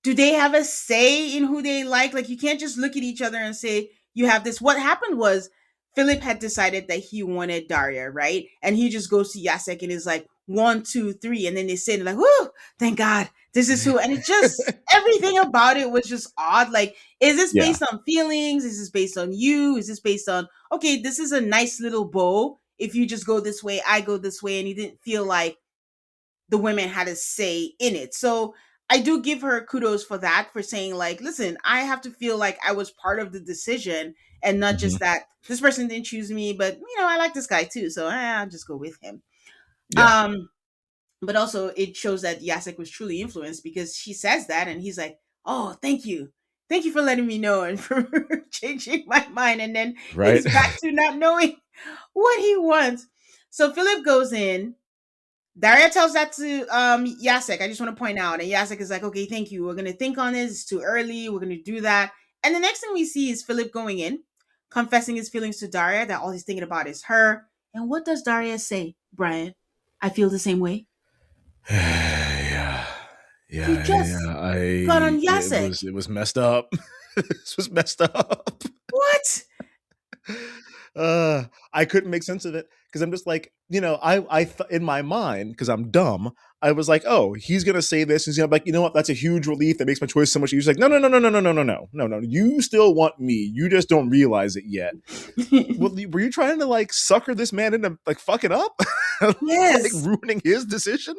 do they have a say in who they like? Like, you can't just look at each other and say, you have this. What happened was Philip had decided that he wanted Daria, right? And he just goes to Jacek and is like, 1, 2, 3. And then they say, like, whoo, thank God, this is who. And it just, everything about it was just odd. Like, is this Yeah. based on feelings? Is this based on you? Is this based on, okay, this is a nice little bow. If you just go this way, I go this way. And he didn't feel like the women had a say in it. So I do give her kudos for that, for saying, like, listen, I have to feel like I was part of the decision and not Mhm. just that this person didn't choose me, but I like this guy too, so I'll just go with him. Yeah. But also it shows that Jacek was truly influenced, because she says that and he's like, oh, thank you. Thank you for letting me know and for changing my mind. And then Right. he's back to not knowing what he wants. So Philip goes in. Daria tells that to Jacek. I just want to point out. And Jacek is like, okay, thank you. We're going to think on this. It's too early. We're going to do that. And the next thing we see is Philip going in, confessing his feelings to Daria, that all he's thinking about is her. And what does Daria say, Brian? I feel the same way. Yeah. He Yeah. just Yeah. got on It Jacek. was messed up. This was messed up. What? uh I couldn't make sense of it because I'm just like, in my mind, because I'm dumb, I was like, oh, he's gonna say this, and he's gonna be like, you know what, that's a huge relief, that makes my choice so much easier. He's like, no, no, no, no, no, no, no, no, no, no, no, you still want me, you just don't realize it yet. Well, were you trying to like sucker this man into like fucking up? Like Yes. ruining his decision?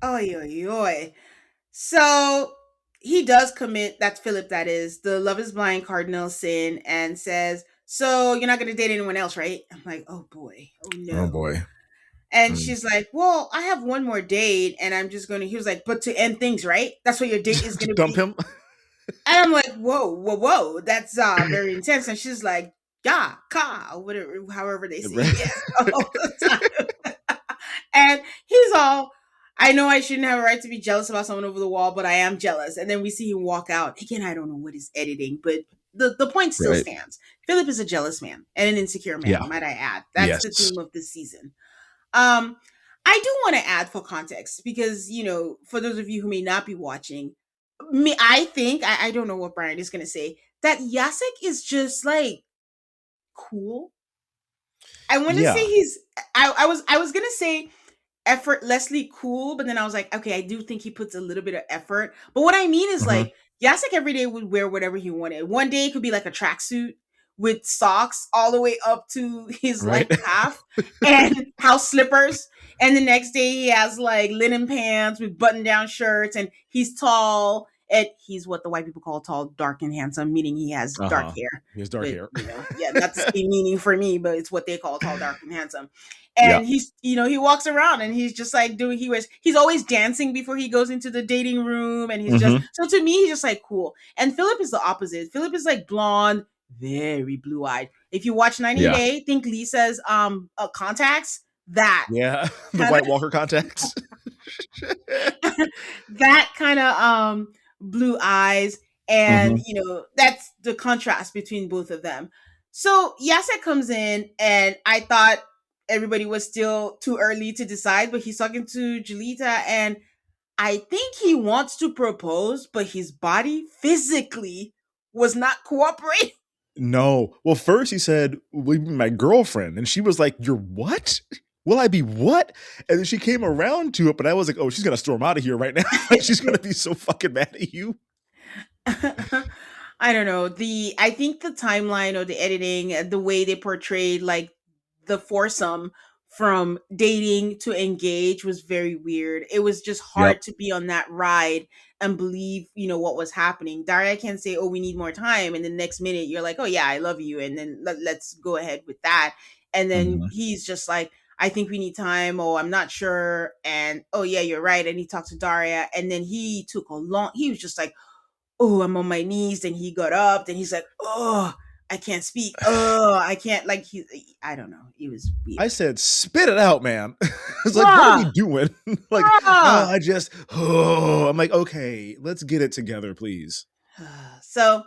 Oy, oy, oy. So he does commit, that's Philip, that is, the love is blind cardinal sin, and says, so you're not going to date anyone else, right? I'm like, oh boy, oh Oh no. boy. And she's like, well, I have one more date and I'm just going to, he was like, but to end things, right? That's what your date is going To to dump be. him. And I'm like, whoa, whoa, whoa. That's very intense. And she's like, yeah, ka, whatever, however they say it. Yes, all the time. And he's all, I know I shouldn't have a right to be jealous about someone over the wall, but I am jealous. And then we see him walk out. Again, I don't know what he's editing, but the point still Right. stands. Philip is a jealous man and an insecure man, Yeah. might I add. That's the Yes. theme of this season. Um, I do want to add for context, because, for those of you who may not be watching, me, I think, I don't know what Brian is going to say, that Jacek is just like cool. I want to say Yeah. I was going to say effortlessly cool, but then I was like, okay, I do think he puts a little bit of effort. But what I mean is, Uh-huh. like, Jacek every day would wear whatever he wanted. One day it could be like a tracksuit with socks all the way up to his Right. like calf and house slippers. And the next day he has like linen pants with button down shirts, and he's tall, and he's what the white people call tall, dark, and handsome, meaning he has dark Uh-huh. hair. He has dark But hair. yeah, not the same meaning for me, but it's what they call tall, dark, and handsome. Yeah. And he's, he walks around and he's just like he's always dancing before he goes into the dating room. And he's just, Mhm. so to me, he's just like cool. And Philip is the opposite. Philip is like blonde, very blue eyed. If you watch 90 Yeah. Day, think Lisa's contacts, that Yeah. The kind White Walker contacts. that kind of blue eyes. And Mhm. that's the contrast between both of them. So Jacek comes in, and I thought everybody was still too early to decide, but he's talking to Julita, and I think he wants to propose, but his body physically was not cooperating. No. Well, first he said, "Will you be my girlfriend?" And she was like, "You're what? Will I be what?" And then she came around to it, but I was like, "Oh, she's gonna storm out of here right now. Like, she's gonna be so fucking mad at you." I don't know. I think the timeline or the editing, the way they portrayed like the foursome from dating to engage was very weird. It was just Yep. hard to be on that ride and believe, what was happening. Daria can say, "Oh, we need more time," and the next minute you're like, "Oh yeah, I love you," and then let's go ahead with that. And then Mhm. he's just like, "I think we need time." Oh, I'm not sure. And oh yeah, you're right. And he talked to Daria, and then he took a long. He was just like, "Oh, I'm on my knees." Then he got up. Then he's like, "Oh, I can't speak. Oh, I can't." Like I don't know. It was weird. I said, "Spit it out, man." It's like, "What are we Bruh, doing?" Like, bruh. I just, oh, I'm like, "Okay, let's get it together, please." So,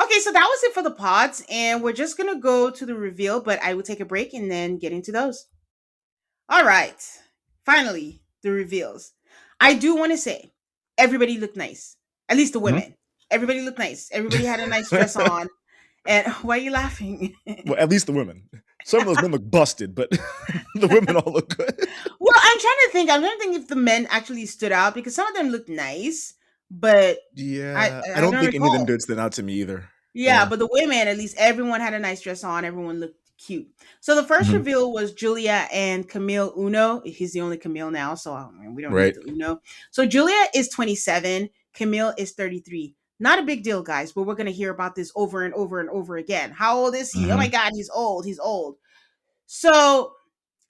okay, so that was it for the pods, and we're just gonna go to the reveal. But I will take a break and then get into those. All right, finally the reveals. I do want to say, everybody looked nice. At least the Mhm. women. Everybody looked nice. Everybody had a nice dress on. And why are you laughing? Well, at least the women. Some of those men look busted, but the women all look good. Well, I'm trying to think if the men actually stood out because some of them looked nice, but I Yeah, I I don't don't think any of them recall. did stand out to me either. Yeah, Yeah. but the women, at least everyone had a nice dress on. Everyone looked cute. So the first Mhm. reveal was Julia and Camille Uno. He's the only Camille now, so we don't need Right. the Uno. So Julia is 27. Camille is 33. Not a big deal, guys, but we're going to hear about this over and over and over again. How old is he? Oh my Mhm. God, he's old. He's old. So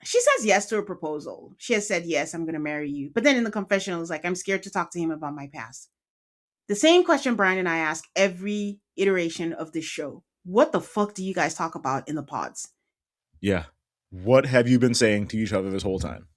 she says yes to a proposal. She has said, yes, I'm going to marry you. But then in the confessional, it's like, I'm scared to talk to him about my past. The same question Brian and I ask every iteration of this show. What the fuck do you guys talk about in the pods? Yeah. What have you been saying to each other this whole time?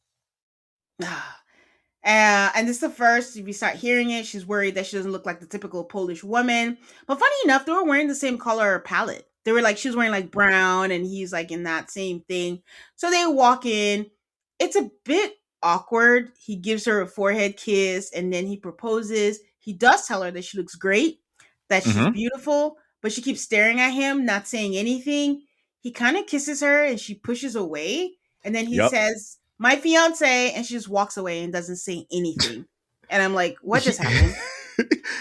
And this is the first we start hearing it. She's worried that she doesn't look like the typical Polish woman. But funny enough, they were wearing the same color palette. They were like, she was wearing like brown and he's like in that same thing. So they walk in. It's a bit awkward. He gives her a forehead kiss and then he proposes. He does tell her that she looks great, that she's Mhm. beautiful, but she keeps staring at him, not saying anything. He kind of kisses her and she pushes away. And then he Yep. says, my fiance, and she just walks away and doesn't say anything. And I'm like, what He, just happened?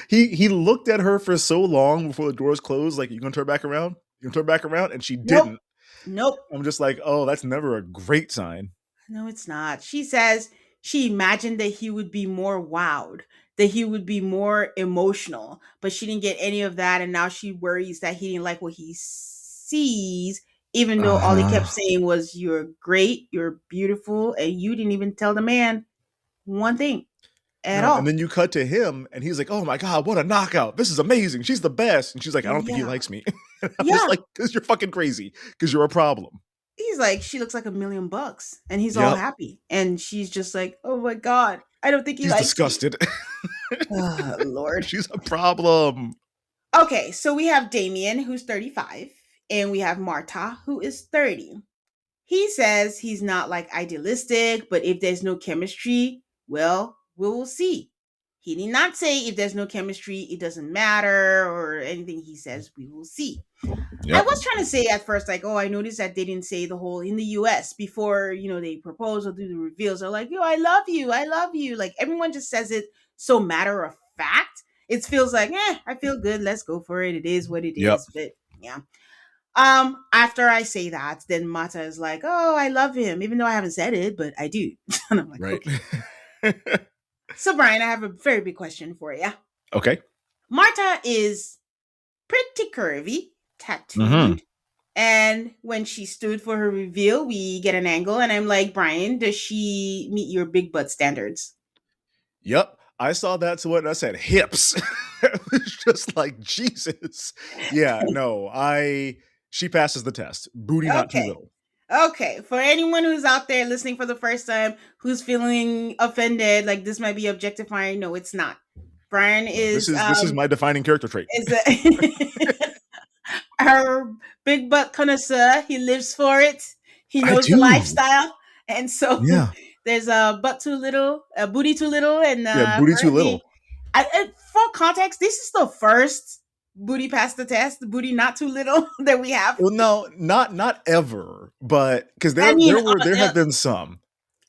he looked at her for so long before the doors closed, like, you gonna turn back around? You gonna turn back around? And she Nope. didn't. Nope. I'm just like, oh, that's never a great sign. No, it's not. She says she imagined that he would be more wowed, that he would be more emotional, but she didn't get any of that. And now she worries that he didn't like what he sees, even though all he kept Uh-huh. saying was, you're great, you're beautiful, and you didn't even tell the man one thing at No, and all. then you cut to him, and he's like, "Oh my god, what a knockout! This is amazing. She's the best." And she's like, "I don't think he Yeah. likes me." And I'm just Yeah. like, "Because you're fucking crazy. Because you're a problem." He's like, she looks like $1 million. And he's all Yep. happy. And she's just like, oh my God, I don't think he She's likes me. disgusted. Oh, Lord. She's a problem. Okay, so we have Damien, who's 35, and we have Marta, who is 30. He says he's not like idealistic, but if there's no chemistry, well, we will see. He did not say if there's no chemistry, it doesn't matter or anything. He says we will see. I Yep. was trying to say at first, like, oh, I noticed that they didn't say the whole in the US before, they propose or do the reveals. They're like, yo, I love you. I love you. Like, everyone just says it so matter of fact. It feels like, I feel good. Let's go for it. It is what it Yep. is. But yeah. After I say that, then Mata is like, oh, I love him, even though I haven't said it, but I do. And I'm like, Right. okay. So, Brian, I have a very big question for you. Okay. Marta is pretty curvy, Mm-hmm. tattooed. And when she stood for her reveal, we get an angle, and I'm like, Brian, does she meet your big butt standards? Yep. I saw that to what and I said hips. It was just like Jesus. Yeah. No. She passes the test. Booty not too Okay. little. Okay. For anyone who's out there listening for the first time, who's feeling offended, like this might be objectifying, no, it's not. Brian No. This is is my defining character trait. is a our big butt connoisseur. He lives for it. He I knows the do. lifestyle, and so Yeah. there's a butt too little, a booty too little, and Yeah. Booty too currently, little. for context, this is the first booty past the test, the booty not too little that we have. Well, no, not ever, but because I there mean, there have been some.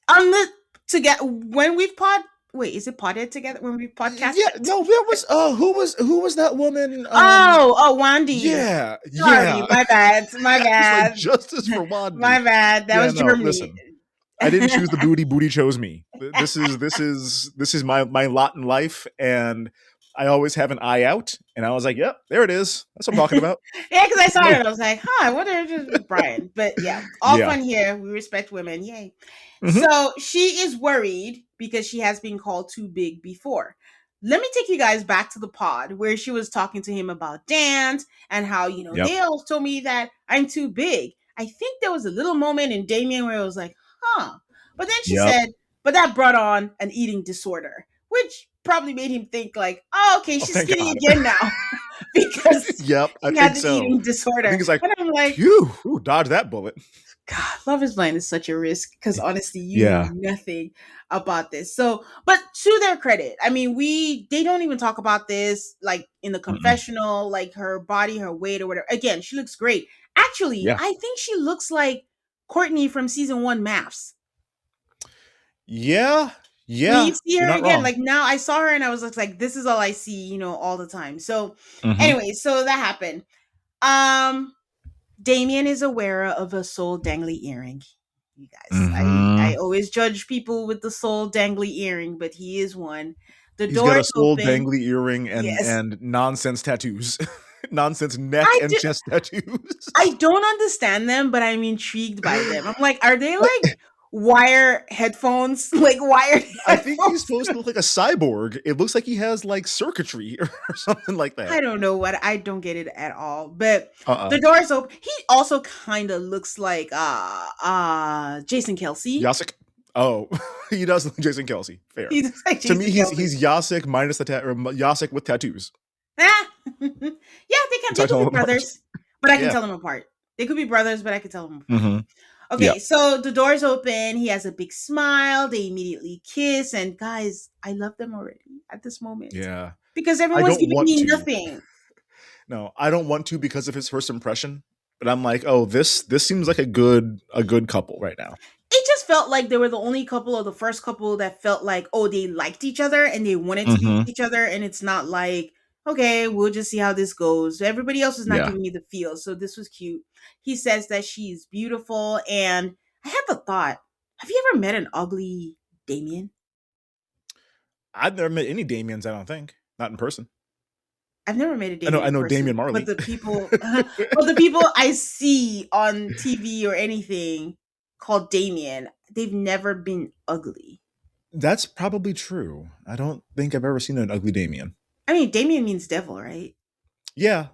on the to get when we've pod. Wait, is it podded together when we Yeah, podcasted? no, there was who was that woman? Oh, Wandy. Yeah, Sorry, yeah. my bad, my It's like bad, justice for my Wandy. bad. That Yeah, was no, Germany. listen. I didn't choose the booty. Booty chose me. This is my lot in life, and I always have an eye out. And I was like, "Yep, there it is. That's what I'm talking about." Yeah, because I saw No, it. I was like, huh, I wonder if it's Brian. But yeah, all yeah, fun here. We respect women. Yay. hmm So she is worried because she has been called too big before. Let me take you guys back to the pod where she was talking to him about dance and how, yep, they all told me that I'm too big. I think there was a little moment in Damien where it was like, huh. But then she yep. said, but that brought on an eating disorder, which probably made him think like, oh, okay, Oh, she's thank skinny God. again now because Yep, I she think has an so. eating I think disorder. it's like, And I'm like, phew, ooh, dodge that bullet. God, Love is Blind is such a risk because honestly, you know Yeah. nothing about this. So, but to their credit, I mean, they don't even talk about this like in the Mm-mm. confessional, like her body, her weight, or whatever. Again, she looks great. Actually, Yeah. I think she looks like Courtney from season one Maths. Yeah. When you Yeah. see You're her not again, wrong. like now I saw her and I was like, this is all I see, all the time. So Hmm. anyway, so that happened. Um, Damien is aware of a soul dangly earring. You guys, I Hmm. always judge people with the soul dangly earring, but he is one. The He's got door a is soul open. dangly earring and Yes, nonsense tattoos, nonsense neck I and do. chest tattoos. I don't understand them, but I'm intrigued by them. I'm like, are they I, like wire headphones? Like wired I think he's headphones? supposed to look like a cyborg. It looks like he has like circuitry or something like I that. don't know what I don't get it at all. But Uh-uh. the door's open. He also kind of looks like Jason Kelsey. Yasik. Oh, he does look like Jason Kelsey. Fair. He looks like To me, Jason Kelsey. he's Yasik minus or Yasik with tattoos. Ah, yeah, they That's how I could tell be him apart. brothers, but I can Yeah. tell them apart. They could be brothers, but I can tell them apart. Hmm. Yeah. Okay, so the door's open. He has a big smile. They immediately kiss, and guys, I love them already at this moment Yeah. because I everyone's don't giving want me to. nothing. No, I don't want to because of his first impression. But I'm like, oh, this seems like a good couple right now. It just felt like they were the only couple or the first couple that felt like, oh, they liked each other and they wanted to be with Hmm. each other. And it's not like, okay, we'll just see how this goes. Everybody else is not Yeah. giving me the feel. So this was cute. He says that she's beautiful. And I had the thought, have you ever met an ugly Damien? I've never met any Damians. I don't think not in person. I've never met a I know. Damien I in know Damian person, but Marley. the people I see on TV or anything called Damien, they've never been ugly. That's probably true. I don't think I've ever seen an ugly Damien. I mean, Damien means devil, right? Yeah,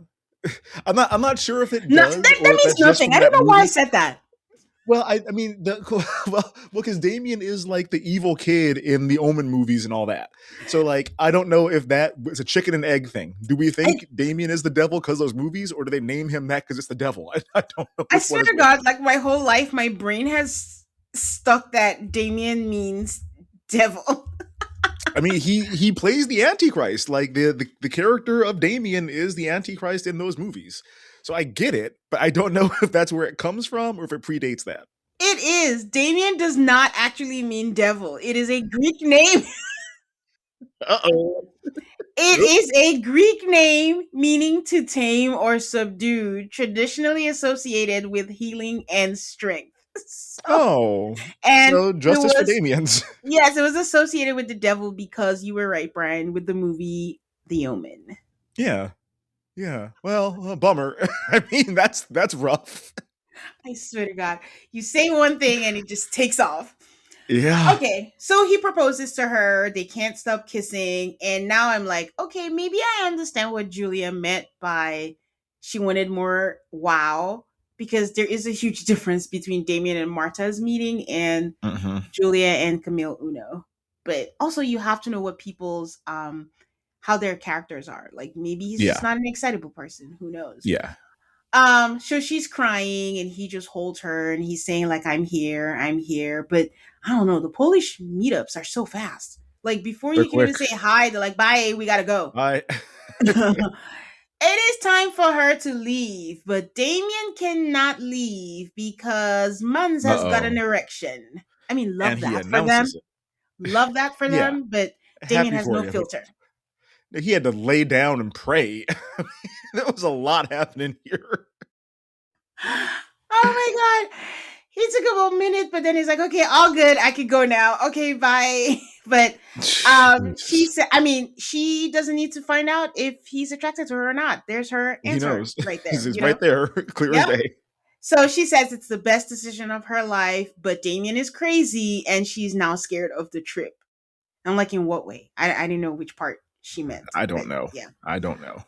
I'm not sure if it No, does that or if means that's just nothing. from I don't that know why I movie. said that. Well, I mean, well, because Damien is like the evil kid in the Omen movies and all that. So, like, I don't know if that was a chicken and egg thing. Do we I, think Damien is the devil because those movies, or do they name him that because it's the devil? I don't know I which one swear is to which. God, like my whole life, my brain has stuck that Damien means devil. I mean, he plays the Antichrist. Like the character of Damien is the Antichrist in those movies. So I get it, but I don't know if that's where it comes from or if it predates that. It is. Damien does not actually mean devil. It is a Greek name. Uh oh. It is a Greek name meaning to tame or subdue, traditionally associated with healing and strength. So, Oh, and so it justice for was, Damians. yes, it was associated with the devil because you were right, Brian, with the movie The Omen. Yeah, yeah. Well, bummer. I mean, that's rough. I swear to God, you say one thing and it just takes off. Yeah. Okay, so he proposes to her. They can't stop kissing. And now I'm like, okay, maybe I understand what Julia meant by she wanted more wow, because there is a huge difference between Damien and Marta's meeting and Hmm. Julia and Camille Uno. But also, you have to know what people's, how their characters are. Like, maybe he's just Yeah. not an excitable person. Who knows? Yeah. So she's crying and he just holds her and he's saying like I'm here, but I don't know, the Polish meetups are so fast. Like before They're you can even quick. say hi, they're like, bye, we gotta go. I. It is time for her to leave, but Damien cannot leave because Mans Uh has got an oh. erection. I mean, And love he that for them. announces it. Love that for Yeah. them, but Damien Happy has for no you, but filter. he had to lay down and pray. There was a lot happening here. Oh my god. He took a minute, but then he's like, okay, all good. I could go now. Okay, bye. But she Jeez. said, I mean, she doesn't need to find out if he's attracted to her or not. There's her He answer knows. right there, He's right there, clear as Yep. day. So she says it's the best decision of her life, but Damien is crazy and she's now scared of the trip. I'm like, in what way? I didn't know which part she meant, I but don't know. yeah. I don't know.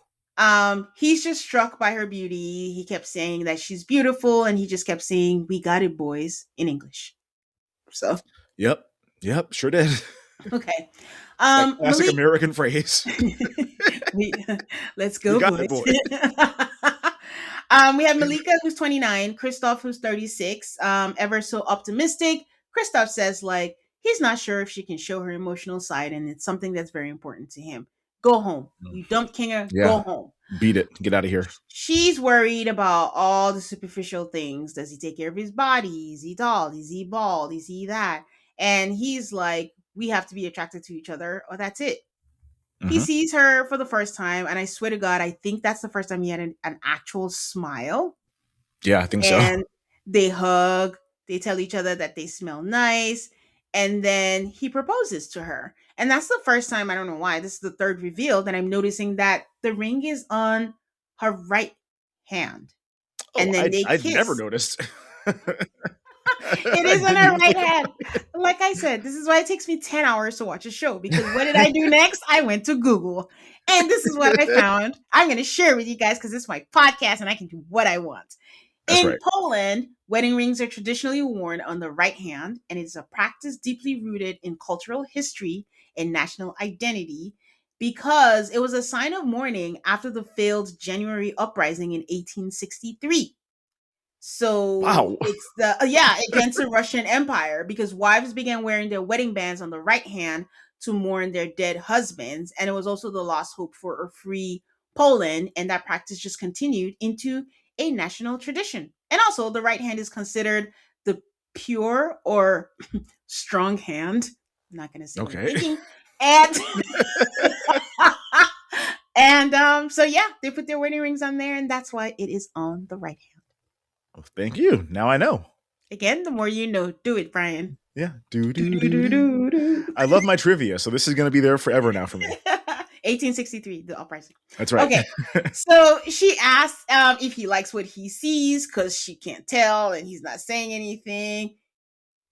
He's just struck by her beauty. He kept saying that she's beautiful, and he just kept saying, "We got it, boys," in English. So Yep. Yep. Sure did. okay. That classic Malik, American phrase. we, let's We go, got it, boys. boys. We have Malika, who's 29, Christoph, who's 36. Ever so optimistic. Christoph says, like, he's not sure if she can show her emotional side, and it's something that's very important to him. Go home. You dump Kinger, Yeah. go home. Beat it. Get out of here. She's worried about all the superficial things. Does he take care of his body? Is he tall? Is he bald? Is he that? And he's like, we have to be attracted to each other, or that's it. He Hmm. sees her for the first time, and I swear to God, I think that's the first time he had an actual smile. Yeah, I think so. And they hug, they tell each other that they smell nice, and then he proposes to her. And that's the first time, I don't know why, this is the third reveal that I'm noticing that the ring is on her right hand. Oh, And then they I'd never kiss. noticed. It I is on didn't her even right hand. Like I said, this is why it takes me 10 hours to watch a show, because what did I do next? I went to Google. And this is what I found. I'm going to share with you guys because it's my podcast and I can do what I want. That's In right. Poland, wedding rings are traditionally worn on the right hand, and it's a practice deeply rooted in cultural history and national identity because it was a sign of mourning after the failed January uprising in 1863. So Wow. it's the yeah, against the Russian Empire, because wives began wearing their wedding bands on the right hand to mourn their dead husbands, and it was also the lost hope for a free Poland, and that practice just continued into a national tradition. And also, the right hand is considered the pure or strong hand. I'm not going to say what I'm Okay. thinking. And so yeah, they put their wedding rings on there, and that's why it is on the right hand. Well, thank you. Now I know. Again, the more you know. Do it, Brian. Yeah. Do, do, do, do, do. I love my trivia, so this is going to be there forever now for me. 1863, the uprising. That's right. Okay, so she asks if he likes what he sees because she can't tell and he's not saying anything.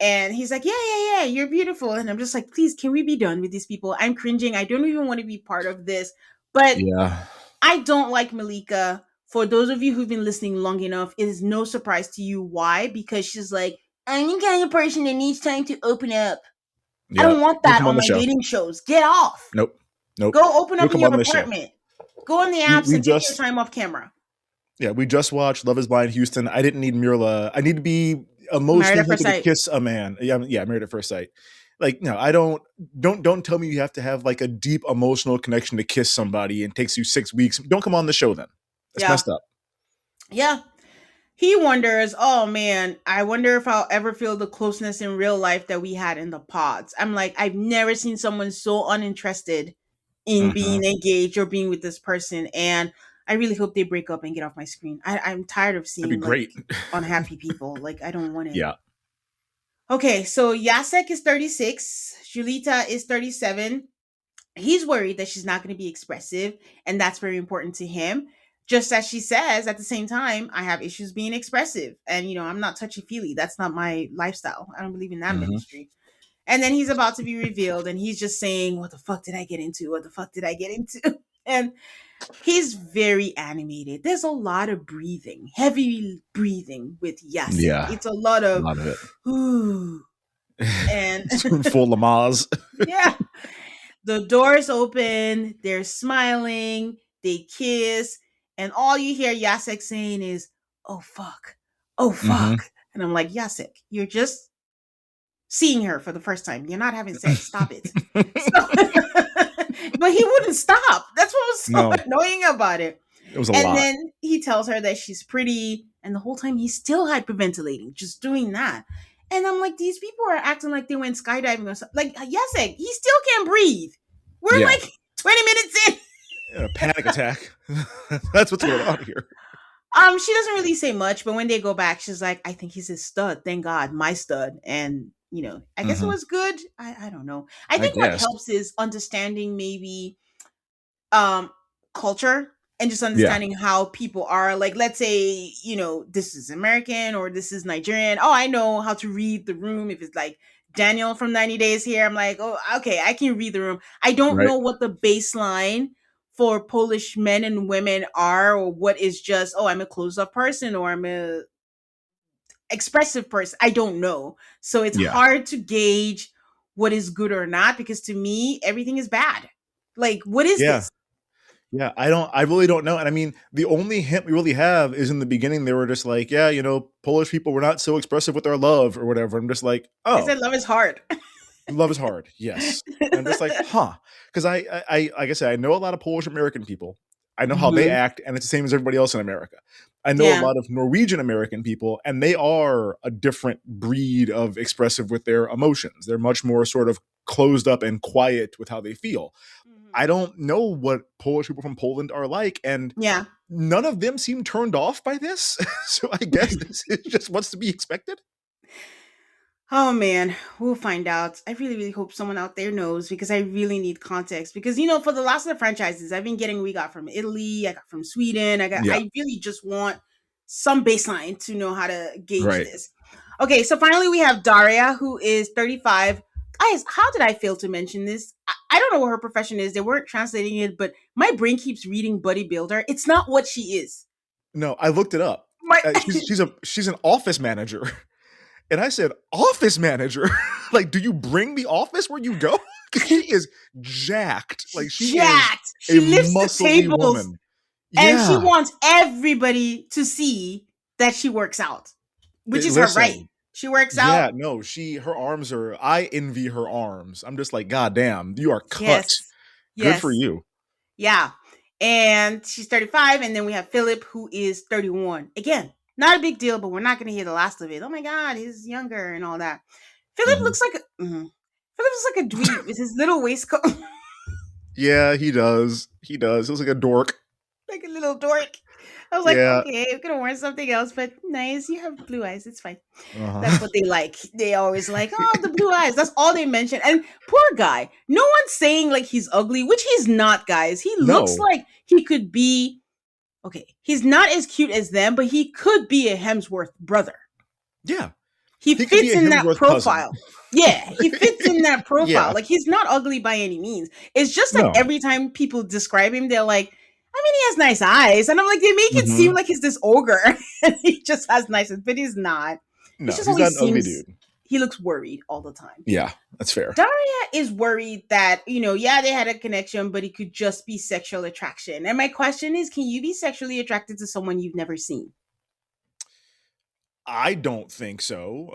And he's like, yeah, you're beautiful. And I'm just like, please, can we be done with these people? I'm cringing. I don't even want to be part of this. But Yeah. I don't like Malika. For those of you who've been listening long enough, it is no surprise to you. Why? Because she's like, I'm the kind of person that needs time to open up. I Yeah. don't want You'll that come on on the my show. dating shows. Get off. Nope. Go open You'll up in come on your this show. apartment. Go on the We apps and take your just time off camera. Yeah, we just watched Love Is Blind Houston. I didn't need Mirla. I need to be Married emotionally at First connected to Sight. kiss a man. Yeah, Married at First Sight. Like, no, I don't tell me you have to have like a deep emotional connection to kiss somebody and it takes you 6 weeks. Don't come on the show then. That's Yeah. messed up. Yeah. He wonders, oh man, I wonder if I'll ever feel the closeness in real life that we had in the pods. I'm like, I've never seen someone so uninterested in being engaged or being with this person. And I really hope they break up and get off my screen. I'm tired of That'd seeing be like great. unhappy people. Like, I don't want it. Yeah. Okay, so Jacek is 36, Julita is 37. He's worried that she's not going to be expressive, and that's very important to him. Just as she says, at the same time, I have issues being expressive, and I'm not touchy feely. That's not my lifestyle. I don't believe in that ministry. And then he's about to be revealed, and he's just saying, "What the fuck did I get into? What the fuck did I get into?" And he's very animated. There's a lot of breathing, heavy breathing with Jacek. Yeah. It's a lot A of lot of it. ooh, and Spoonful Lamaze. yeah. The doors open, they're smiling, they kiss, and all you hear Jacek saying is, "Oh fuck. Oh fuck." And I'm like, Jacek, you're just seeing her for the first time. You're not having sex. Stop it. But he wouldn't stop. That's what was so annoying about it. It was a And lot. then he tells her that she's pretty, and the whole time he's still hyperventilating, just doing that. And I'm like, these people are acting like they went skydiving or something. Like, Jacek, he still can't breathe. We're like 20 minutes in. A panic attack. That's what's going on here. She doesn't really say much, but when they go back, she's like, I think he's a stud. Thank God, my stud. And, I guess it was good. I don't know. I think what helps is understanding maybe culture and just understanding how people are. Like, let's say, this is American or this is Nigerian. Oh, I know how to read the room. If it's like Daniel from 90 Days here, I'm like, oh, okay, I can read the room. I don't know what the baseline for Polish men and women are, or what is just, oh, I'm a closed up person or I'm a expressive person. I don't know. So it's hard to gauge what is good or not, because to me, everything is bad. Like, what is this? Yeah, I really don't know. And I mean, the only hint we really have is in the beginning, they were just like, yeah, Polish people were not so expressive with their love or whatever. I'm just like, oh. I said love is hard. Love is hard. Yes. And I'm just like, huh? Because I like I said, I know a lot of Polish American people. I know how they Hmm. act, and it's the same as everybody else in America. I know a Yeah. lot of Norwegian American people, and they are a different breed of expressive with their emotions. They're much more sort of closed up and quiet with how they feel. I Hmm. don't know what Polish people from Poland are like, and Yeah. none of them seem turned off by this. So I guess this is just what's to be expected. Oh man, we'll find out. I really, really hope someone out there knows because I really need context. Because for the last of the franchises, I've been getting we got from Italy, I got from Sweden, Yeah. I really just want some baseline to know how to gauge Right. this. Okay, so finally we have Daria, who is 35. Guys, how did I fail to mention this? I don't know what her profession is. They weren't translating it, but my brain keeps reading bodybuilder. It's not what she is. No, I looked it up. My She's an office manager. And I said, office manager? Like, do you bring the office where you go? Because she is jacked. Like, she is jacked. a She lifts the muscly tables. woman. And she Yeah. wants everybody to see that she works out, which is her right. Listen, She works out. yeah, no, her arms are, I envy her arms. I'm just like, God damn, you are cut. Yes. Good for Yes. you. Yeah. And she's 35. And then we have Philip, who is 31. Again, not a big deal, but we're not going to hear the last of it. Oh my God, he's younger and all that. Philip Mhm. looks like Philip looks like a dweeb with his little waistcoat. Yeah, he does. He does. He looks like a dork. Like a little dork. I was like, Yeah. okay, I'm gonna wear something else, but nice. You have blue eyes. It's fine. That's Uh-huh. what they like. They always like, oh, the blue eyes. That's all they mention. And poor guy. No one's saying like he's ugly, which he's not, guys. He looks No. like he could be okay. He's not as cute as them, but he could be a Hemsworth brother. Yeah. He He could be fits a in that Hemsworth cousin. profile. Yeah, he fits in that profile. Yeah. Like he's not ugly by any means. It's just like No. every time people describe him, they're like, I mean, he has nice eyes. And I'm like, they make it seem Mhm. like he's this ogre. And he just has nice eyes, but he's not. It's No, just he's always not an ugly seems dude. he looks worried all the time. Yeah, that's fair. Daria is worried that, yeah, they had a connection, but it could just be sexual attraction. And my question is, can you be sexually attracted to someone you've never seen? I don't think so.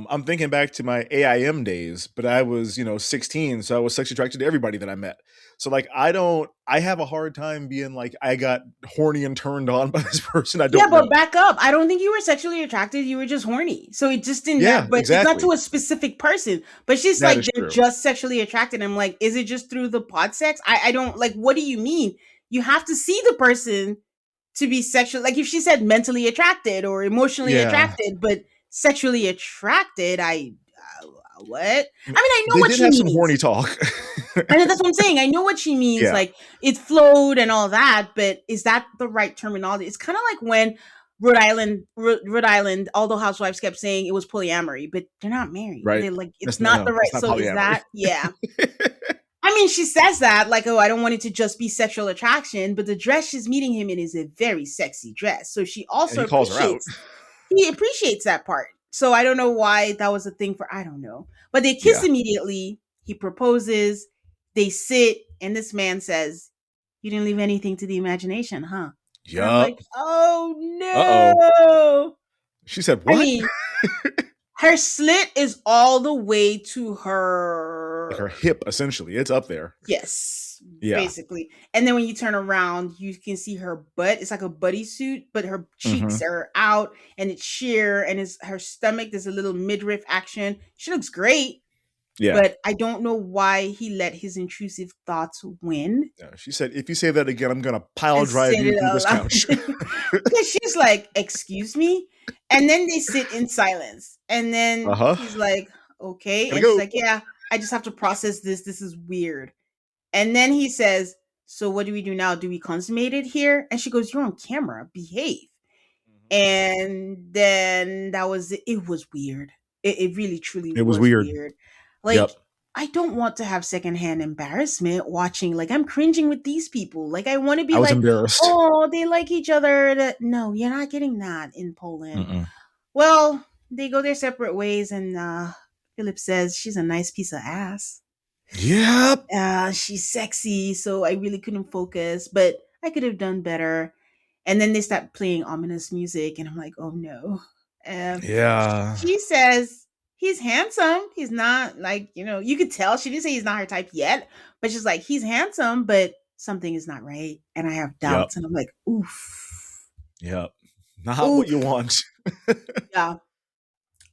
I'm thinking back to my AIM days, but I was, 16, so I was sexually attracted to everybody that I met. So like I have a hard time being like I got horny and turned on by this person I Yeah, don't but know. back up. I don't think you were sexually attracted. You were just horny. So it just didn't Yeah, matter. But it's not exactly. to a specific person. But she's That like, is they're true. just sexually attracted. I'm like, is it just through the pod sex? I don't like, what do you mean? You have to see the person to be sexual. Like if she said mentally attracted or emotionally Yeah. attracted, but sexually attracted, what? I mean, I know They what did she have some means. horny talk. I know that's what I'm saying. I know what she means. Yeah, Like it flowed and all that, but is that the right terminology? It's kind of like when Rhode Island, all the housewives kept saying it was polyamory, but they're not married. right. They're like, it's That's not the no, right. that's not So is polyamory. that, yeah. I mean, she says that like, oh, I don't want it to just be sexual attraction, but the dress she's meeting him in is a very sexy dress. So she And also he calls her out. he appreciates that part. So I don't know why that was a thing for, I don't know. But they kiss Yeah. immediately. He proposes. They sit, and this man says, you didn't leave anything to the imagination, huh? And I'm Yup. like, oh Uh-oh. no. She said, I "What?" mean, her slit is all the way to Like her her. hip essentially. It's up there. Yes, Yeah. basically. And then when you turn around, you can see her butt. It's like a buddy suit, but her cheeks Mhm. are out and it's sheer, and her stomach. There's a little midriff action. She looks great, Yeah. but I don't know why he let his intrusive thoughts win Yeah. She said, "If you say that again, I'm gonna pile and drive said you it through out this loud. couch." Because she's like, "Excuse me," and then they sit in silence, and then Uh-huh. he's like, "Okay," Gotta and she's go. like, "Yeah, I just have to process this. This is weird." And then he says, so what do we do now? Do we consummate it here? And she goes, you're on camera. Behave. Mhm. And then that was it. It was weird. It really, truly It was was weird. weird. Yep. Like, I don't want to have secondhand embarrassment watching. Like, I'm cringing with these people. Like, I want to be I was like, embarrassed. oh, they like each other. No, you're not getting that in Poland. Mm-mm. Well, they go their separate ways. And Philip says she's a nice piece of ass. Yep. She's sexy, so I really couldn't focus, but I could have done better. And then they start playing ominous music, and I'm like, oh no. Um, Yeah. she says he's handsome. He's not like, you could tell she didn't say he's not her type yet, but she's like, he's handsome, but something is not right. And I have Yep. doubts. And I'm like, oof. Yep. Not what you Oof. want. Yeah.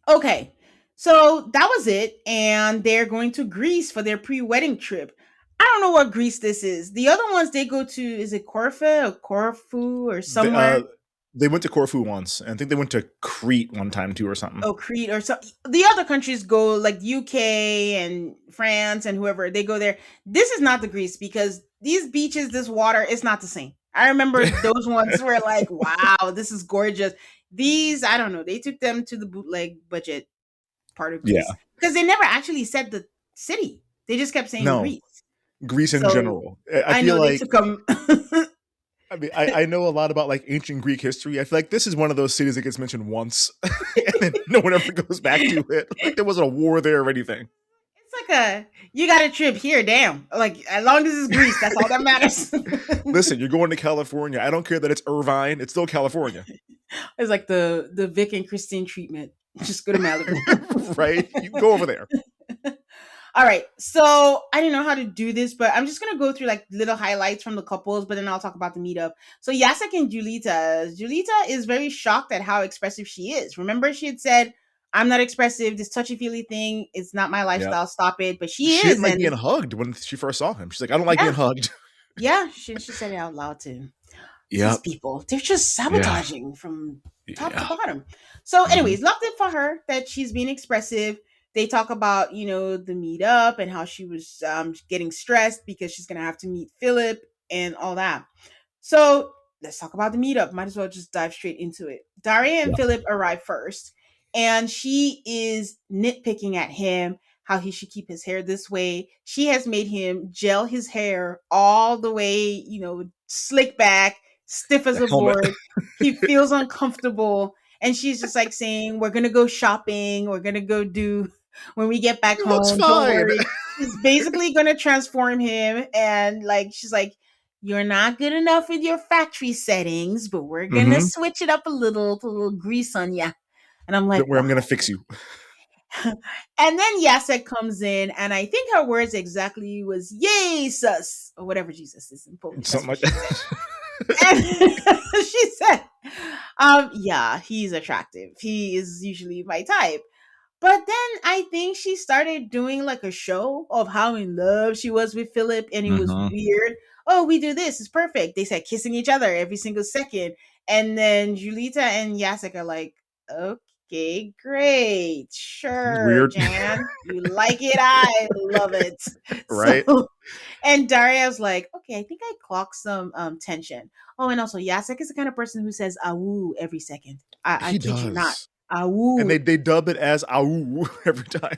Okay. So that was it. And they're going to Greece for their pre wedding trip. I don't know what Greece this is. The other ones they go to, is it Corfu or Corfu or They, somewhere? they went to Corfu once, and I think they went to Crete one time too, or something. Oh, Crete or so. The other countries go like UK and France and whoever, they go there. This is not the Greece because these beaches, this water is not the same. I remember those ones were like, wow, this is gorgeous. These, I don't know, they took them to the bootleg budget part of Yeah. Greece because they never actually said the city. They just kept saying No, Greece. Greece in So general. I I feel know they like took them. I mean, I know a lot about like ancient Greek history. I feel like this is one of those cities that gets mentioned once, and then no one ever goes back to it. Like there wasn't a war there or anything. It's like you got a trip here, damn. Like as long as it's Greece, that's all that matters. Listen, you're going to California. I don't care that it's Irvine. It's still California, It's like the Vic and Christine treatment. Just go to Malibu. right? You go over there. All right. So I didn't know how to do this, but I'm just gonna go through like little highlights from the couples, but then I'll talk about the meetup. So Jacek and Julita. Julita is very shocked at how expressive she is. Remember, she had said, "I'm not expressive. This touchy feely thing, it's not my Yeah, lifestyle. Stop it." But she she didn't is, like and being hugged when she first saw him. She's like, I don't like being yeah, hugged. yeah. She said it out loud too. These Yep. people, they're just Yeah. sabotaging from top to Yeah. bottom. So, Hmm. anyways, loved it for her that she's being expressive. They talk about, the meetup and how she was getting stressed because she's going to have to meet Philip and all that. So let's talk about the meetup. Might as well just dive straight into it. Daria and Yeah. Philip arrive first, and she is nitpicking at him how he should keep his hair this way. She has made him gel his hair all the way, slick back, stiff as The a helmet. board. He feels uncomfortable. And she's just like saying, we're going to go shopping. We're going to go do when we get back He looks home. Don't fine. worry. She's basically going to transform him. And like, she's like, you're not good enough with your factory settings, but we're going to Hmm. switch it up a little, put a little grease on you. And I'm like, Don't worry, I'm wow. gonna fix you. And then Yasek comes in, and I think her words exactly was Jesus, or whatever Jesus is in Polish. That's Something what like she said. that. And she said, yeah, he's attractive. He is usually my type. But then I think she started doing like a show of how in love she was with Philip, and it was Hmm. weird. Oh, we do this, it's perfect. They said kissing each other every single second. And then Julita and Jacek are like, okay, great. Sure, Weird, Jan. You like it? I love it. right? So and Daria's like, okay, I think I clocked some tension. Oh, and also Jacek is the kind of person who says awoo every second. I He kid you not. does. And Awoo. they dub it as "au" every time.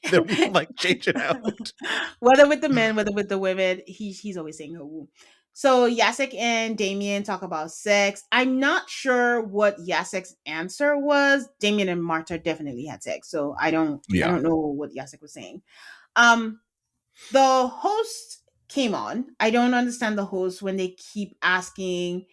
They don't even like change it out. Whether with the men, whether with the women, he's always saying awoo. So Jacek and Damien talk about sex. I'm not sure what Jasek's answer was. Damien and Marta definitely had sex, so I Yeah. don't know what Jacek was saying. Um, the host came on. I don't understand the host when they keep asking,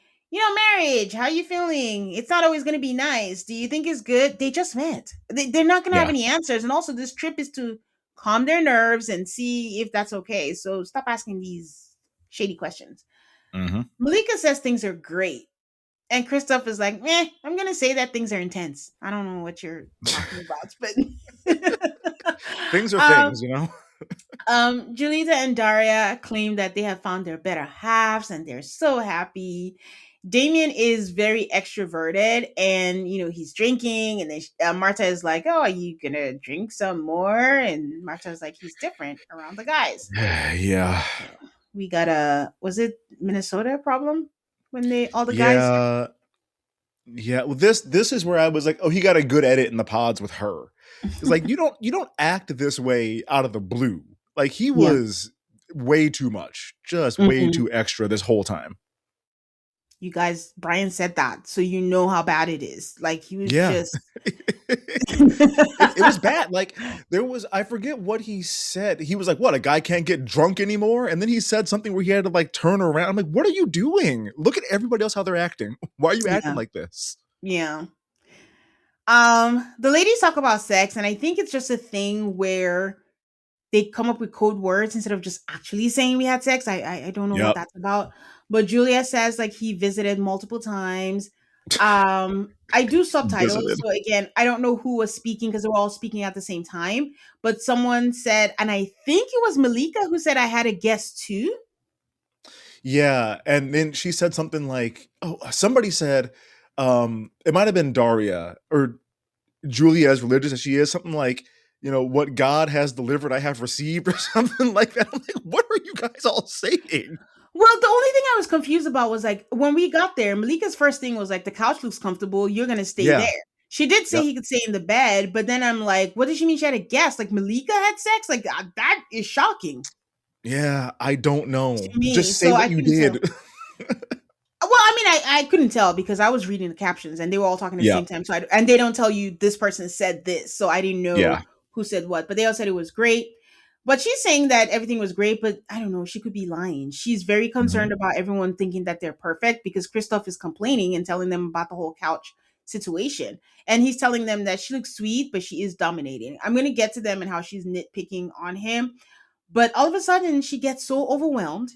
marriage, how you feeling? It's not always going to be nice. Do you think it's good? They just met. They're not going to have Yeah. any answers. And also, this trip is to calm their nerves and see if that's okay. So stop asking these shady questions. Hmm. Malika says things are great. And Christoph is like, I'm going to say that things are intense. I don't know what you're talking about, but. Things are um, things, you know? Julita and Daria claim that they have found their better halves and they're so happy. Damien is very extroverted and, he's drinking. And then Marta is like, oh, are you going to drink some more? And Marta is like, he's different around the guys. Yeah. So we got was it Minnesota problem when all the guys. Yeah. Yeah. Well, this is where I was like, oh, he got a good edit in the pods with her. It's like you don't act this way out of the blue. Like he Yeah. was way too much, just way Mhm. too extra this whole time. You guys, Brian said that, so you know how bad it is. Like he was Yeah. just. It was bad. Like there was, I forget what he said. He was like, "What? A guy can't get drunk anymore?" And then he said something where he had to like turn around. I'm like, "What are you doing? Look at everybody else how they're acting. Why are you acting Yeah. like this?" Yeah. The ladies talk about sex, and I think it's just a thing where they come up with code words instead of just actually saying we had sex. I don't know what Yep. that's about. But Julia says like he visited multiple times. I do subtitles, Visited. so again, I don't know who was speaking because they were all speaking at the same time. But someone said, and I think it was Malika who said I had a guest too. Yeah, and then she said something like, "Oh, somebody said, it might have been Daria or Julia, as religious as she is, something like, what God has delivered, I have received, or something like that." I'm like, what are you guys all saying? Well, the only thing I was confused about was like when we got there, Malika's first thing was like the couch looks comfortable, you're gonna stay there. Yeah. She did say Yep. he could stay in the bed, but then I'm like, what did she mean she had a guest? Like Malika had sex? Like that is shocking Yeah, I don't to know. me. Just say So I what you couldn't tell. did. Well, I mean, I couldn't tell because I was reading the captions and they were all talking at the Yeah. same time. And they don't tell you this person said this, so I didn't know Yeah. who said what. But they all said it was great. But she's saying that everything was great, but I don't know. She could be lying. She's very Mhm. concerned about everyone thinking that they're perfect because Christoph is complaining and telling them about the whole couch situation. And he's telling them that she looks sweet, but she is dominating. I'm going to get to them and how she's nitpicking on him. But all of a sudden, she gets so overwhelmed.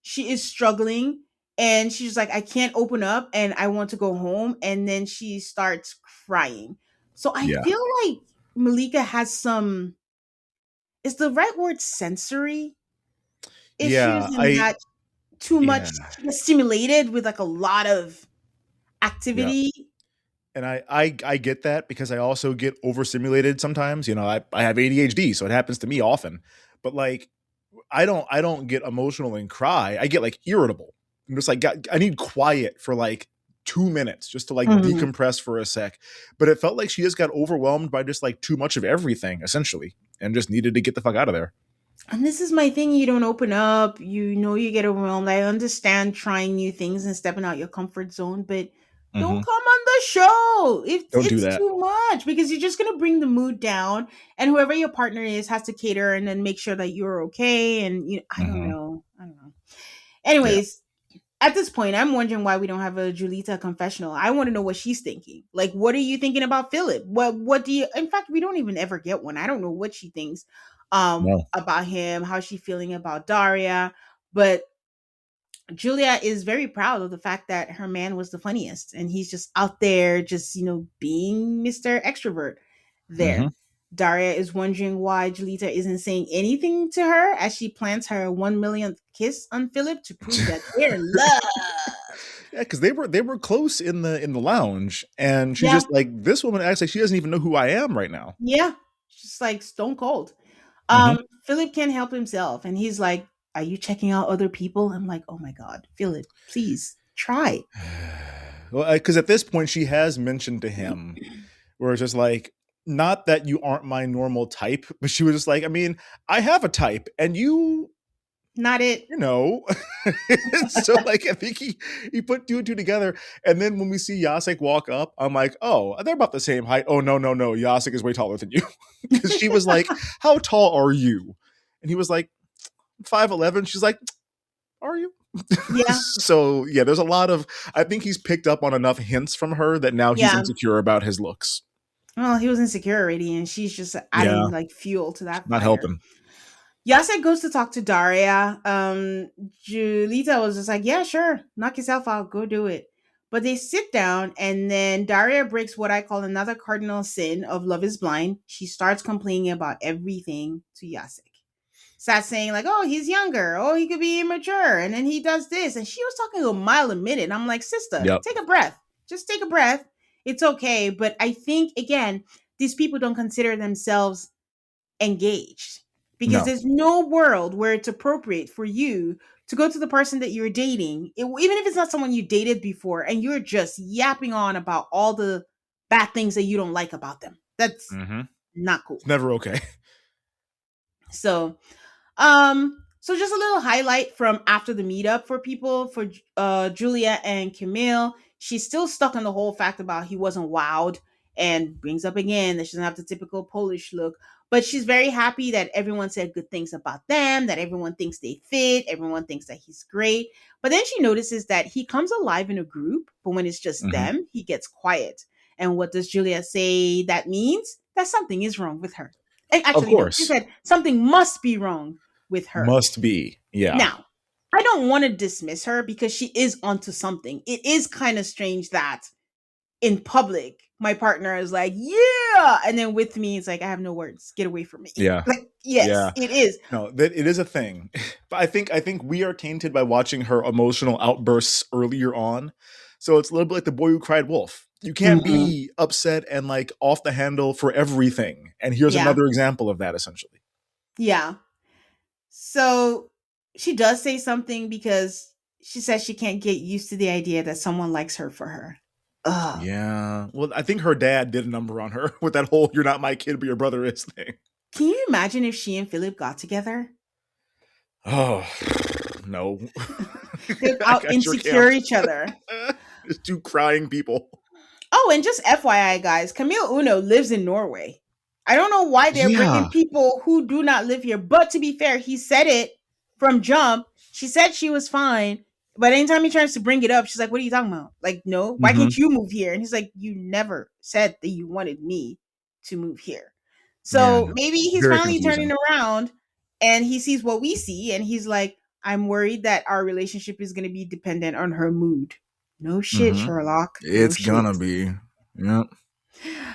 She is struggling and she's like, I can't open up and I want to go home. And then she starts crying. So I Yeah. feel like Malika has some, is the right word sensory issues Yeah. in that too Yeah. much she gets stimulated with like a lot of Yeah. activity. And I get that because I also get overstimulated sometimes. I have ADHD, so it happens to me often. But like I don't get emotional and cry. I get like irritable. I'm just like I need quiet for like 2 minutes just to like Mhm. decompress for a sec. But it felt like she just got overwhelmed by just like too much of everything, essentially, and just needed to get the fuck out of there. And this is my thing. You don't open up. You know you get overwhelmed. I understand trying new things and stepping out your comfort zone, but don't Hmm. come on the show. It's Don't do it's that. too much because you're just gonna bring the mood down, and whoever your partner is has to cater and then make sure that you're okay. And I don't Hmm. know. I don't know. Yeah. Anyways, at this point, I'm wondering why we don't have a Julita confessional. I want to know what she's thinking. Like, what are you thinking about Philip? What do you in fact we don't even ever get one. I don't know what she thinks No. about him, how she feeling about Daria. But Julia is very proud of the fact that her man was the funniest and he's just out there just, being Mr. Extrovert Hmm. there. Daria is wondering why Julita isn't saying anything to her as she plants her 1 millionth kiss on Philip to prove that they're in love. Yeah, because they were close in the lounge, and she's Yeah, just like, this woman acts like she doesn't even know who I am right now. yeah. Just like stone cold. Hmm. Philip can't help himself and he's like, are you checking out other people? I'm like, oh my God, Philip, please try. Well, because at this point she has mentioned to him where it's just like, not that you aren't my normal type, but she was just like, I mean, I have a type, and Not it. you know. So like I think he put two and two together, and then when we see Yasek walk up, I'm like, oh, they're about the same height. Oh, no, Yasek is way taller than you. Because she was like, how tall are you? And he was like, 5'11". She's like, are you? Yeah, So yeah, there's a lot of, I think he's picked up on enough hints from her that now he's yeah. insecure about his looks. Well, he was insecure already, and she's just Yeah, adding like fuel to that not fire. helping. Yasek goes to talk to Daria. Julita was just like, "Yeah, sure, knock yourself out, go do it." But they sit down, and then Daria breaks what I call another cardinal sin of love is blind. She starts complaining about everything to Yasek. Starts saying like, "Oh, he's younger. Oh, he could be immature," and then he does this, and she was talking a mile a minute. And I'm like, "Sister, Yep. take a breath. Just take a breath. It's okay." But I think again, these people don't consider themselves engaged because No. there's no world where it's appropriate for you to go to the person that you're dating, even if it's not someone you dated before, and you're just yapping on about all the bad things that you don't like about them. That's Mm-hmm. not cool. It's never okay. So just a little highlight from after the meetup for people for Julia and Camille. She's still stuck on the whole fact about he wasn't wowed and brings up again that she doesn't have the typical Polish look. But she's very happy that everyone said good things about them, that everyone thinks they fit, everyone thinks that he's great. But then she notices that he comes alive in a group, but when it's just Hmm. them, he gets quiet. And what does Julia say that means? That something is wrong with her. Of Actually, no, she course. said something must be wrong with her. Must be. Yeah. Now, I don't want to dismiss her because she is onto something. It is kind of strange that in public, my partner is like, yeah. And then with me, it's like, I have no words. Get away from me. Yeah. Like, yes, Yeah. it is. No, that it is a thing. But I think we are tainted by watching her emotional outbursts earlier on. So it's a little bit like the boy who cried wolf. You can't Mhm. be upset and like off the handle for everything. And here's Yeah. another example of that essentially. Yeah. So she does say something because she says she can't get used to the idea that someone likes her for her. Ugh. Yeah. Well, I think her dad did a number on her with that whole "you're not my kid, but your brother is" thing. Can you imagine if she and Philip got together? Oh no. They'd I out sure insecure can't. each other. Just two crying people. Oh, and just FYI, guys, Camille Uno lives in Norway. I don't know why they're bringing Yeah. people who do not live here. But to be fair, he said it from jump. She said she was fine. But anytime he tries to bring it up, she's like, what are you talking about? Like, no, why Hmm. can't you move here? And he's like, you never said that you wanted me to move here. Yeah. So maybe he's Very finally confusing. turning around and he sees what we see. And he's like, I'm worried that our relationship is going to be dependent on her mood. No shit, Hmm. Sherlock. No It's shit. gonna be. Yep.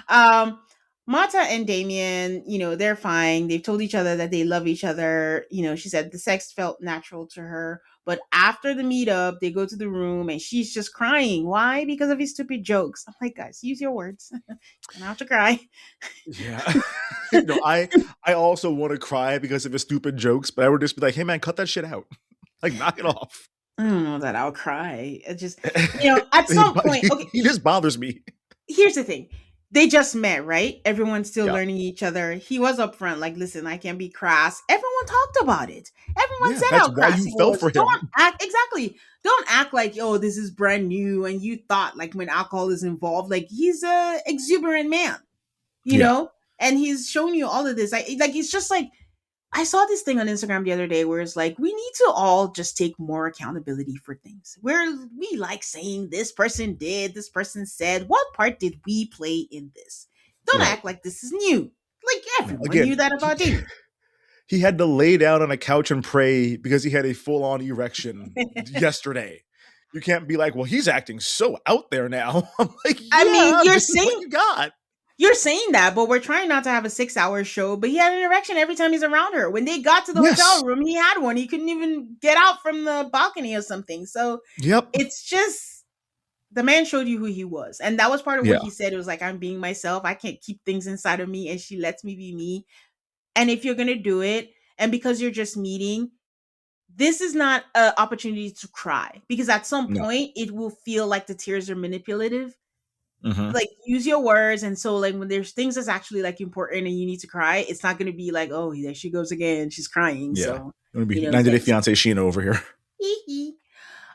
Um, Mata and Damien, they're fine. They've told each other that they love each other. She said the sex felt natural to her. But after the meetup, they go to the room and she's just crying. Why? Because of his stupid jokes. I'm like, guys, use your words. You don't have to cry. Yeah. No, I also want to cry because of his stupid jokes, but I would just be like, hey man, cut that shit out. Like knock it off. I don't know that I'll cry. It just, at some point, okay, He just bothers me. here's the thing. They just met, right? Everyone's still Yeah. learning each other. He was upfront, like, listen, I can't be crass. Everyone talked about it. Everyone Yeah, said that's how why crass you he fell was. for him. Don't act exactly. Don't act like, oh, this is brand new. And you thought like when alcohol is involved, like he's a exuberant man, you Yeah. know? And he's shown you all of this. Like it's just like I saw this thing on Instagram the other day where it's like we need to all just take more accountability for things. Where we like saying this person did, this person said, what part did we play in this? Don't Right. act like this is new. Like No, everyone knew again, that about Damien. he had to lay down on a couch and pray because he had a full-on erection yesterday. You can't be like, well, he's acting so out there now. I'm like, I mean, yeah, this is what you got. you're saying that, but we're trying not to have a 6 hour show. But he had an erection every time he's around her. When they got to the Yes. hotel room, he had one. He couldn't even get out from the balcony or something. So Yep. it's just the man showed you who he was. And that was part of what Yeah. he said. It was like, I'm being myself. I can't keep things inside of me. And she lets me be me. And if you're going to do it, and because you're just meeting, this is not an opportunity to cry because at some No. point it will feel like the tears are manipulative. Hmm. Like use your words. And so like when there's things that's actually like important and you need to cry, it's not going to be like, oh, there she goes again. She's crying. Yeah. So, It'll be 90 Day thanks. Fiance Sheena over here.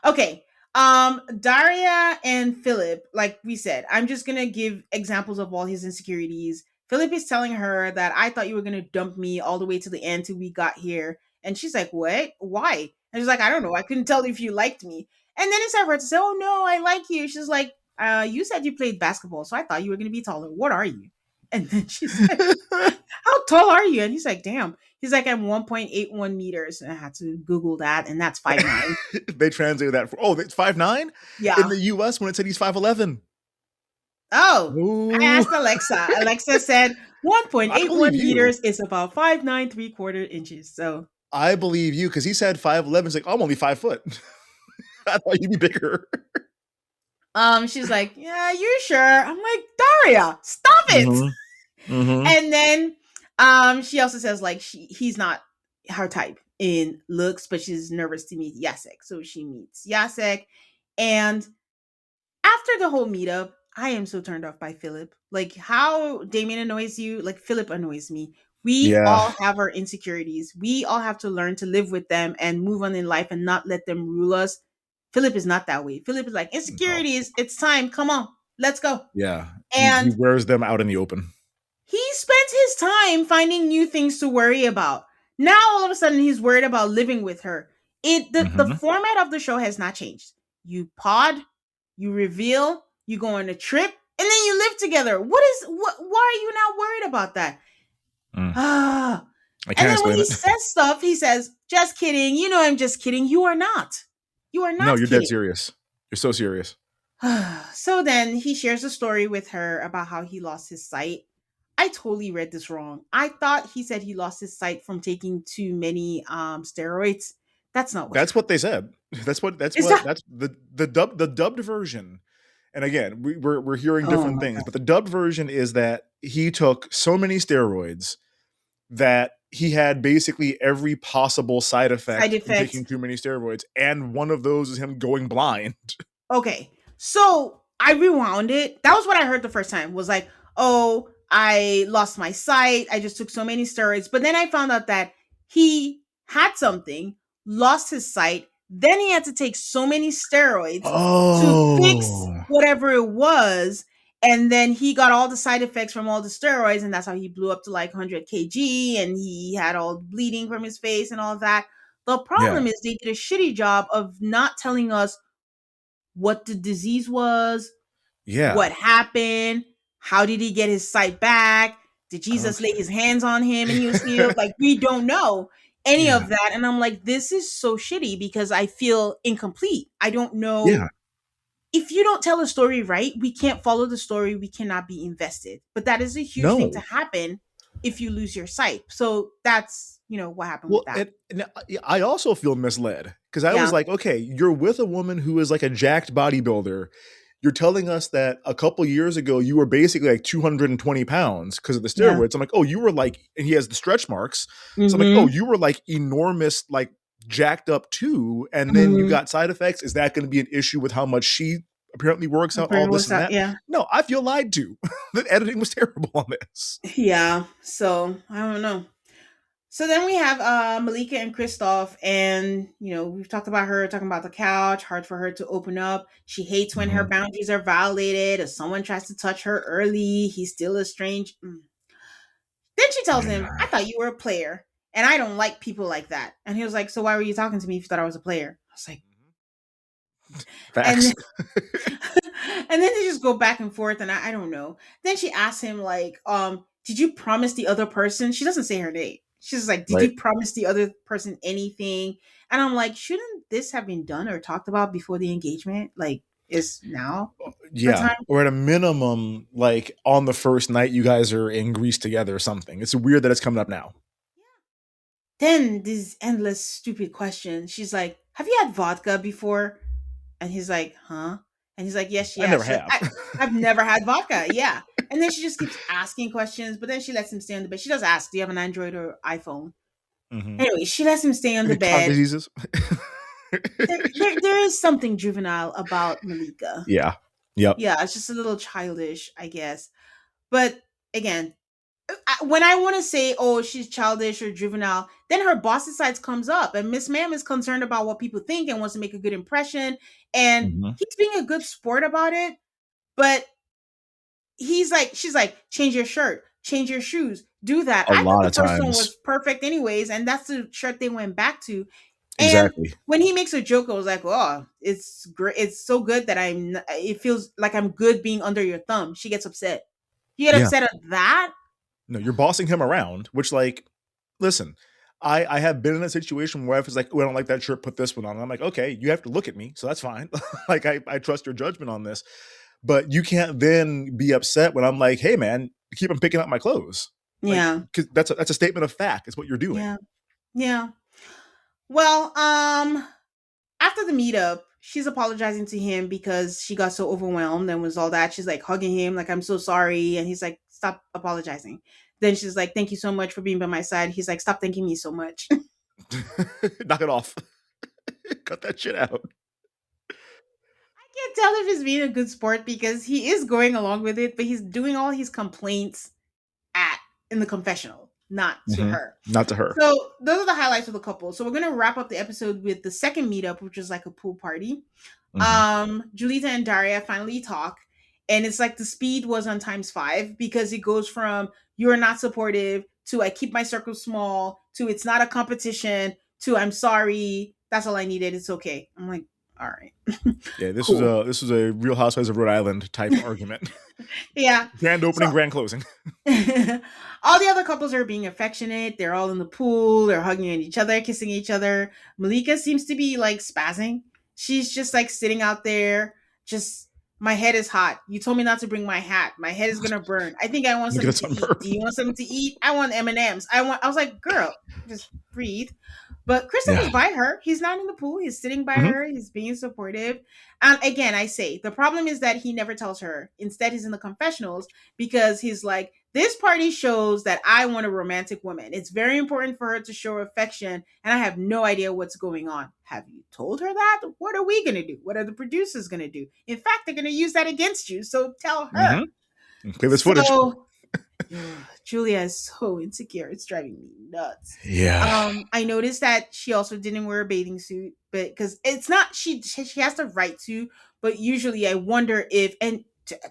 Okay. Daria and Philip, like we said, I'm just gonna give examples of all his insecurities. Philip is telling her that I thought you were gonna dump me all the way to the end till we got here. And she's like, what? Why? And she's like, I don't know. I couldn't tell if you liked me. And then it's her to say, oh no, I like you. She's like, you said you played basketball, so I thought you were gonna be taller. What are you? And then she said, how tall are you? And he's like, damn. He's like, I'm 1.81 meters. And I had to Google that, and that's 5'9". They translated that for, it's 5'9"? Yeah. In the US when it said he's 5'11". Oh, I Ooh. asked Alexa. Alexa said I 1.81 believe you. meters is about 5'9", 3/4 inches. So, I believe you because he said 5'11". He's like, I'm only 5 foot. I thought you'd be bigger. she's like, yeah, you sure? I'm like, Daria, stop it. Mm-hmm. And then, she also says like he's not her type in looks, but she's nervous to meet Jacek. So she meets Jacek, and after the whole meetup, I am so turned off by Philip. Like how Damien annoys you, like Philip annoys me. We Yeah. all have our insecurities. We all have to learn to live with them and move on in life and not let them rule us. Philip is not that way. Philip is like, No. insecurities, it's time. Come on, let's go. Yeah. He And wears them out in the open. he spent his time finding new things to worry about. Now all of a sudden he's worried about living with her. The Mm-hmm. format of the show has not changed. You pod, you reveal, you go on a trip, And then you live together. Why are you not worried about that? Mm. Ah. I And can't then when explain he it. says stuff, he says, just kidding. You know I'm just kidding. You are not. You are No, not you're dead kidding. serious. You're so serious. So then he shares a story with her about how he lost his sight. I totally read this wrong. I thought he said he lost his sight from taking too many steroids. That's not what That's what happened. they said. Is that That's the dubbed version. And again, we're hearing Oh different my things, god. but the dubbed version is that he took so many steroids that he had basically every possible side Side effect from effects. taking too many steroids, and one of those is him going blind. Okay. So I rewound it. That was what I heard the first time. Was like, oh, I lost my sight. I just took so many steroids. But then I found out that he had something, lost his sight. Then he had to take so many steroids to fix Oh, whatever it was. And then he got all the side effects from all the steroids. And that's how he blew up to like 100 kg. And he had all the bleeding from his face and all of that. The yeah, problem is they did a shitty job of not telling us what the disease was, yeah. what happened, how did he get his sight back? Did Jesus lay Okay. his hands on him and he was healed? Like, we don't know any Yeah, of that. And I'm like, this is so shitty because I feel incomplete. I don't know. yeah. If you don't tell a story right, we can't follow the story. We cannot be invested. But that is a huge thing to No. happen if you lose your sight. So that's, what happened with Well, that. and I also feel misled because I was Yeah. like, okay, you're with a woman who is like a jacked bodybuilder. You're telling us that a couple years ago you were basically like 220 pounds because of the Yeah. steroids. I'm like, oh, you were like, and he has the stretch marks. So I'm like, oh, Mm-hmm. you were like enormous, like jacked up too. And then you Mm-hmm. got side effects. Is that going to be an issue with how much she apparently works out, all Brain this was and that, that? yeah. No, I feel lied to. The editing was terrible on this. Yeah. So I don't know. So then we have Malika and Kristoff, and we've talked about her talking about the couch, hard for her to open up. She hates when her Mhm. boundaries are violated. If someone tries to touch her early, he's still a strange. Then she tells him, "I Yeah. thought you were a player, and I don't like people like that." And he was like, "So why were you talking to me if you thought I was a player?" I was like, Facts. and and then they just go back and forth, and I don't know. Then she asks him like, did you promise the other person? She doesn't say her name. She's like, did Right. you promise the other person anything? And I'm like, shouldn't this have been done or talked about before the engagement? Like, is now the Yeah. time? Or at a minimum, like on the first night you guys are in Greece together or something. It's weird that it's coming up now. Then these endless stupid questions. She's like, have you had vodka before? And he's like, huh? And he's like, yes, she I has. never She's like, have. I've never had vodka. Yeah. And then she just keeps asking questions, but then she lets him stay on the bed. She does ask, do you have an Android or iPhone? Hmm. Anyway, she lets him stay on the Any tongue bed. diseases? There is something juvenile about Malika. Yeah. Yep. Yeah, it's just a little childish, I guess. But again, when I want to say, oh, she's childish or juvenile, then her boss's side comes up, and Miss Ma'am is concerned about what people think and wants to make a good impression. And Hmm. he's being a good sport about it, but she's like, change your shirt, change your shoes, do that. A I thought lot the of first one times. was perfect, anyways, and that's the shirt they went back to. And Exactly. when he makes a joke, I was like, oh, it's great. It's so good that it feels like I'm good being under your thumb. She gets upset. You get Yeah. upset at that? No, you're bossing him around, which like, listen, I have been in a situation where if it's like, oh, I don't like that shirt, put this one on. And I'm like, okay, you have to look at me, so that's fine. Like I trust your judgment on this. But you can't then be upset when I'm like, hey man, keep on picking up my clothes. Like, Yeah. because that's a statement of fact. It's what you're doing. Yeah. Yeah. Well, after the meetup, she's apologizing to him because she got so overwhelmed and was all that. She's like hugging him, like, I'm so sorry. And he's like, stop apologizing. Then she's like, thank you so much for being by my side. He's like, stop thanking me so much. I Knock it off. Cut that shit out. can't tell if he's being a good sport because he is going along with it, but he's doing all his complaints at in the confessional, not to Hmm. her. Not to her. So those are the highlights of the couple. So we're gonna wrap up the episode with the second meetup, which is like a pool party. Hmm. Julita and Daria finally talk, and it's like the speed was on times five because it goes from you're not supportive to I keep my circle small to it's not a competition to I'm sorry, that's all I needed, it's okay. I'm like, All right. Yeah, Cool. this was a Real Housewives of Rhode Island type argument. Yeah. Grand So opening, grand closing. all the other couples are being affectionate. They're all in the pool. They're hugging at each other, kissing each other. Malika seems to be like spazzing. She's just like sitting out there, just my head is hot. You told me not to bring my hat. My head is gonna burn. I think I want Look at the something to eat. sunburn. Do you want something to eat? I want M&Ms. I was like, girl, just breathe. But Christoph is Yeah. by her. He's not in the pool. He's sitting by Hmm. her. He's being supportive. And again, I say the problem is that he never tells her. Instead, he's in the confessionals because he's like, this party shows that I want a romantic woman. It's very important for her to show affection, and I have no idea what's going on. Have you told her that? What are we going to do? What are the producers going to do? In fact, they're going to use that against you. So tell her. Hmm. Play this footage. So Julia is so insecure. It's driving me nuts. Yeah. I noticed that she also didn't wear a bathing suit, but because it's not she has the right to, but usually I wonder if and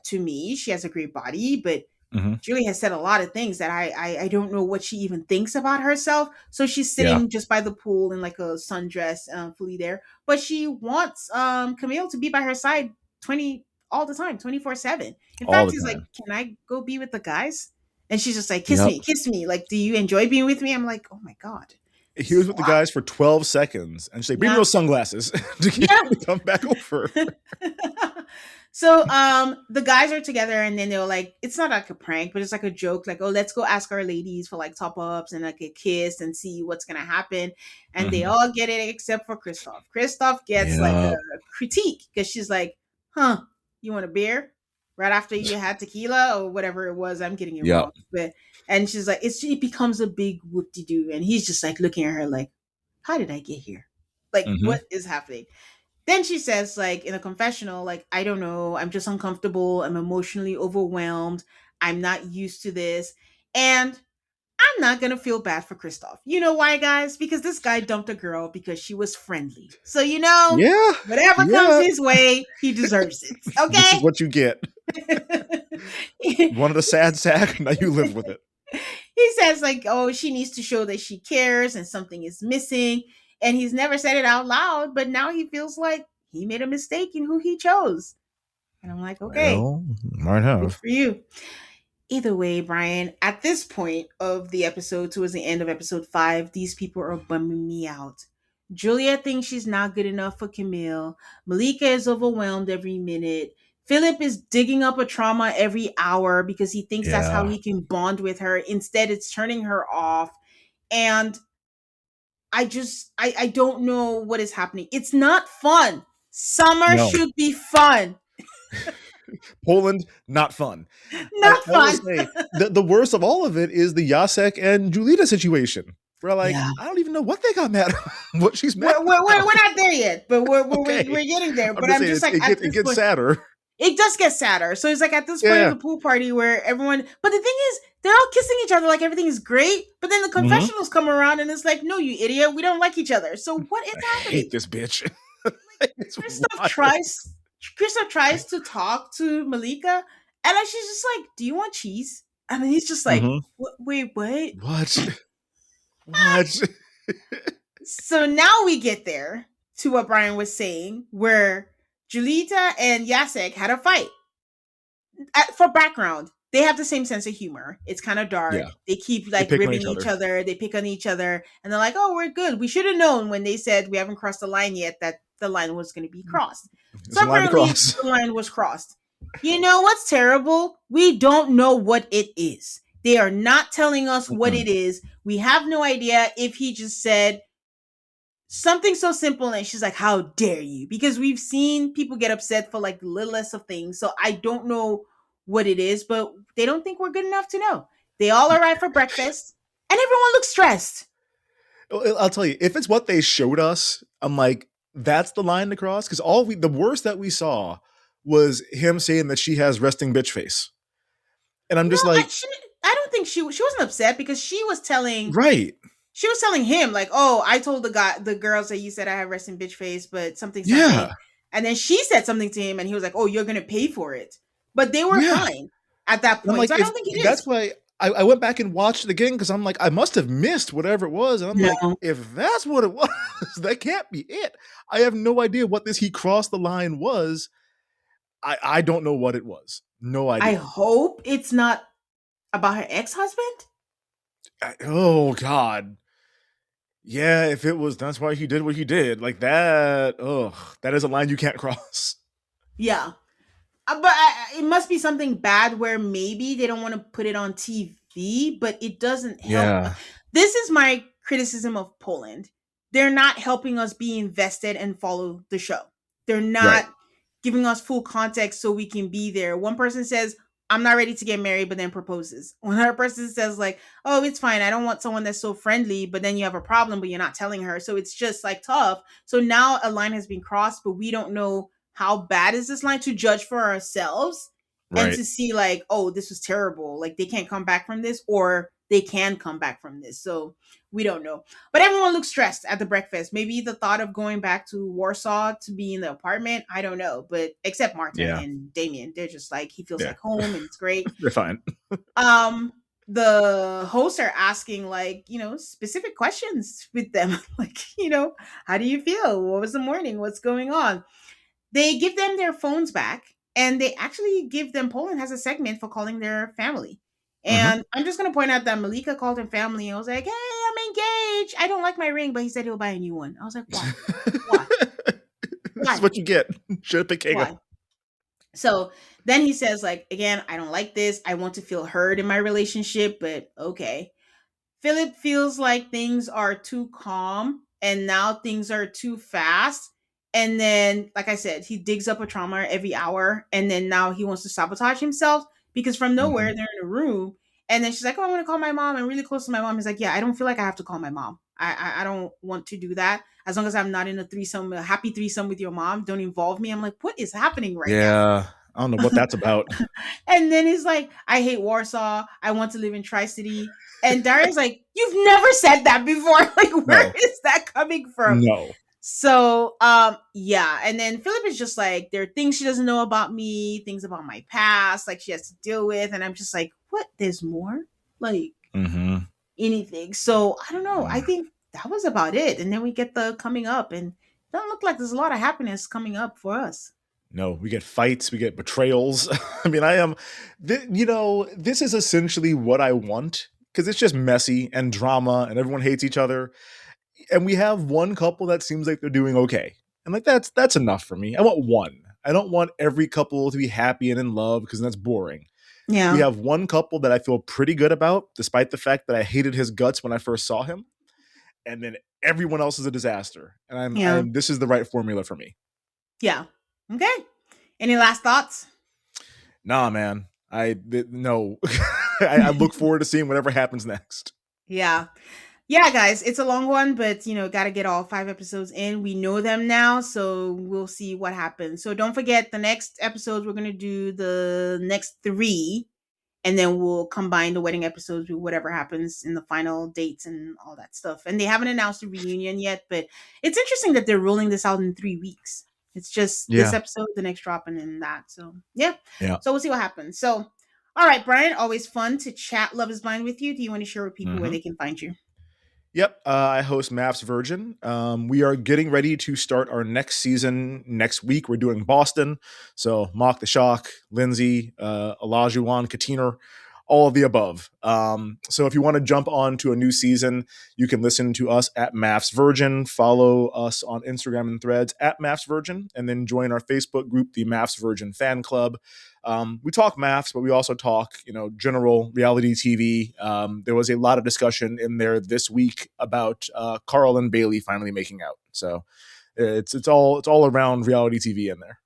to me she has a great body, but Hmm. Julie has said a lot of things that I don't know what she even thinks about herself. So she's Yeah. sitting just by the pool in like a sundress, fully there, but she wants Camille to be by her side 20 all the time, 24/7. In All fact, the he's like, time. "Can I go be with the guys?" And she's just like, Yep. kiss me. Like, do you enjoy being with me?" I'm like, "Oh my god, He was with the stop." guys for 12 seconds, and she's like, "Bring me Yeah, those sunglasses to get yeah. him to come back over." So the guys are together and then they're like, it's not like a prank, but it's like a joke, like, oh, let's go ask our ladies for like top ups and like a kiss and see what's gonna happen. And they Hmm. all get it except for Christoph. Christoph gets like a Yeah. critique because she's like, huh, you want a beer? Right after you had tequila or whatever it was, I'm getting it Yep. wrong. But and she's like, it becomes a big whoop de doo. And he's just like looking at her like, how did I get here? Like, Hmm. what is happening? Then she says, like, in a confessional, like, I don't know, I'm just uncomfortable, I'm emotionally overwhelmed, I'm not used to this, and I'm not gonna feel bad for Christoph. You know why, guys? Because this guy dumped a girl because she was friendly. So Yeah. whatever comes Yeah. his way, he deserves it. This is Okay? what you get. You wanted a sad sack, now you live with it. He says, like, oh, she needs to show that she cares and something is missing. And he's never said it out loud, but now he feels like he made a mistake in who he chose. And I'm like, okay, Well, might good have. for you. Either way, Brian, at this point of the episode, towards the end of episode 5, these people are bumming me out. Julia thinks she's not good enough for Camille. Malika is overwhelmed every minute. Philip is digging up a trauma every hour because he thinks that's how Yeah. he can bond with her. Instead, it's turning her off. And I don't know what is happening. It's not fun. Summer No. should be fun. Poland, not fun. And Not I will fun. say, the worst of all of it is the Jacek and Julita situation. We're like, Yeah. I don't even know what they got mad what she's mad We're about. not there yet, but Okay. we're getting there. I'm But just I'm saying, just like, it at it this gets point, sadder. it does get sadder. So it's like at this point of Yeah. the pool party where everyone, but the thing is, they're all kissing each other like everything is great. But then the Hmm. confessionals come around and it's like, no, you idiot, we don't like each other. So what is I happening? hate this bitch. Like It's Christoph wild. tries, Christoph tries to talk to Malika, and like she's just like, "Do you want cheese?" And then he's just like, Hmm. Wait, what?" What? What? So now we get there to what Brian was saying, where Julita and Jacek had a fight. For background, they have the same sense of humor. It's kind of Yeah. dark. They keep They like pick on ribbing each each other. other. They pick on each other, and they're like, "Oh, we're good. We should have known when they said we haven't crossed the line yet that the line was going to be crossed." There's So a line to apparently, cross. the line was crossed. You know what's terrible? We don't know what it is. They are not telling us what Mm-mm. it is. We have no idea if he just said something so simple and she's like, how dare you? Because we've seen people get upset for like the littlest of things. So I don't know what it is, but they don't think we're good enough to know. They all arrive for breakfast and everyone looks stressed. I'll tell you, if it's what they showed us, I'm like, that's the line to cross. Because the worst that we saw was him saying that she has resting bitch face, and I'm No, just like, I don't think she wasn't upset because right, she was telling him like, "Oh, I told the girls that you said I have resting bitch face, but something," yeah, and then she said something to him, and he was like, "Oh, you're gonna pay for it." But they were yeah. fine at that And I'm point, like, so I if don't think it that's is. why. I went back and watched it again because I'm like, I must have missed whatever it was. And I'm like, No, if that's what it was, that can't be it. I have no idea what this he crossed the line was. I don't know what it was. No I idea. hope it's not about her ex-husband. Oh God. Yeah, if it was, that's why he did what he did. Like that. Ugh, that is a line you can't cross. Yeah. But it must be something bad where maybe they don't want to put it on TV, but it doesn't help. Yeah. This is my criticism of Poland. They're not helping us be invested and follow the show. They're Right. not giving us full context so we can be there. One person says, I'm not ready to get married, but then proposes. Another person says, like, oh, it's fine. I don't want someone that's so friendly, but then you have a problem, but you're not telling her. So it's just like tough. So now a line has been crossed, but we don't know how bad is this line to judge for ourselves and Right. to see like, oh, this was terrible. Like they can't come back from this, or they can come back from this. So we don't know. But everyone looks stressed at the breakfast. Maybe the thought of going back to Warsaw to be in the apartment, I don't know. But except Marta Yeah. and Damien, they're just like he feels Yeah. like home and it's great. They're fine. Um the hosts are asking like, specific questions with them. Like, how do you feel? What was the morning? What's going on? They give them their phones back, and they actually give them, Poland has a segment for calling their family. Hmm. And I'm just going to point out that Malika called her family and was like, hey, I'm engaged. I don't like my ring, but he said he'll buy a new one. I was like, why? Why? This is Why? what you get. Should have picked Kingo. Why? So then he says, like, again, I don't like this. I want to feel heard in my relationship, but okay. Philip feels like things are too calm and now things are too fast. And then, like I said, he digs up a trauma every hour. And then now he wants to sabotage himself because from nowhere, Hmm. they're in a room. And then she's like, oh, I'm going to call my mom. I'm really close to my mom. He's like, yeah, I don't feel like I have to call my mom. I don't want to do that. As long as I'm not in a threesome, a happy threesome with your mom, don't involve me. I'm like, what is happening right now? Yeah. I don't know what that's about. And then he's like, I hate Warsaw. I want to live in Tri City. And Daria's like, you've never said that before. Like, where No. is that coming from? No. So, yeah. And then Philip is just like, there are things she doesn't know about me, things about my past, like she has to deal with. And I'm just like, what? There's more? Like Hmm. anything. So I don't know. I think that was about it. And then we get the coming up, and it doesn't look like there's a lot of happiness coming up for us. No, we get fights, we get betrayals. I mean, this is essentially what I want because it's just messy and drama and everyone hates each other. And we have one couple that seems like they're doing okay. And like that's enough for me. I want one. I don't want every couple to be happy and in love because that's boring. We Yeah. have one couple that I feel pretty good about, despite the fact that I hated his guts when I first saw him. And then everyone else is a disaster. And Yeah. this is the right formula for me. Yeah. Okay. Any last thoughts? Nah, man. No. I look forward to seeing whatever happens next. Yeah. Yeah, guys, it's a long one, but got to get all 5 episodes in. We know them now, so we'll see what happens. So don't forget the next episodes, we're going to do the next 3, and then we'll combine the wedding episodes with whatever happens in the final dates and all that stuff. And they haven't announced a reunion yet, but it's interesting that they're rolling this out in 3 weeks. It's just this Yeah. episode, the next drop, and then that. So, yeah. Yeah. So we'll see what happens. So, all right, Brian, always fun to chat Love is Blind with you. Do you want to share with people where Mhm. they can find you? Yep. I host Maps Virgin. We are getting ready to start our next season next week. We're doing Boston. So Mock the Shock, Lindsay, Olajuwon, Katina, all of the above. So if you want to jump on to a new season, you can listen to us at Maps Virgin. Follow us on Instagram and Threads at Maps Virgin, and then join our Facebook group, the Maps Virgin Fan Club. We talk maths, but we also talk, general reality TV. There was a lot of discussion in there this week about Carl and Bailey finally making out. So it's all around reality TV in there.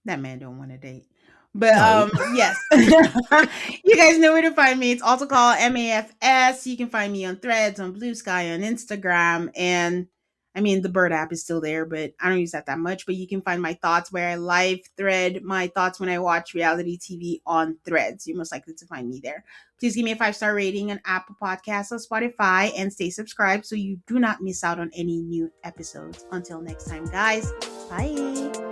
That man don't want to date. But No. yes. You guys know where to find me. It's also called MAFS. You can find me on Threads, on Blue Sky, on Instagram, and I mean the Bird app is still there, but I don't use that much. But you can find my thoughts where I live thread my thoughts when I watch reality TV on Threads. You're most likely to find me there. Please give me a 5-star rating on Apple Podcasts or Spotify, and stay subscribed so you do not miss out on any new episodes. Until next time, guys. Bye.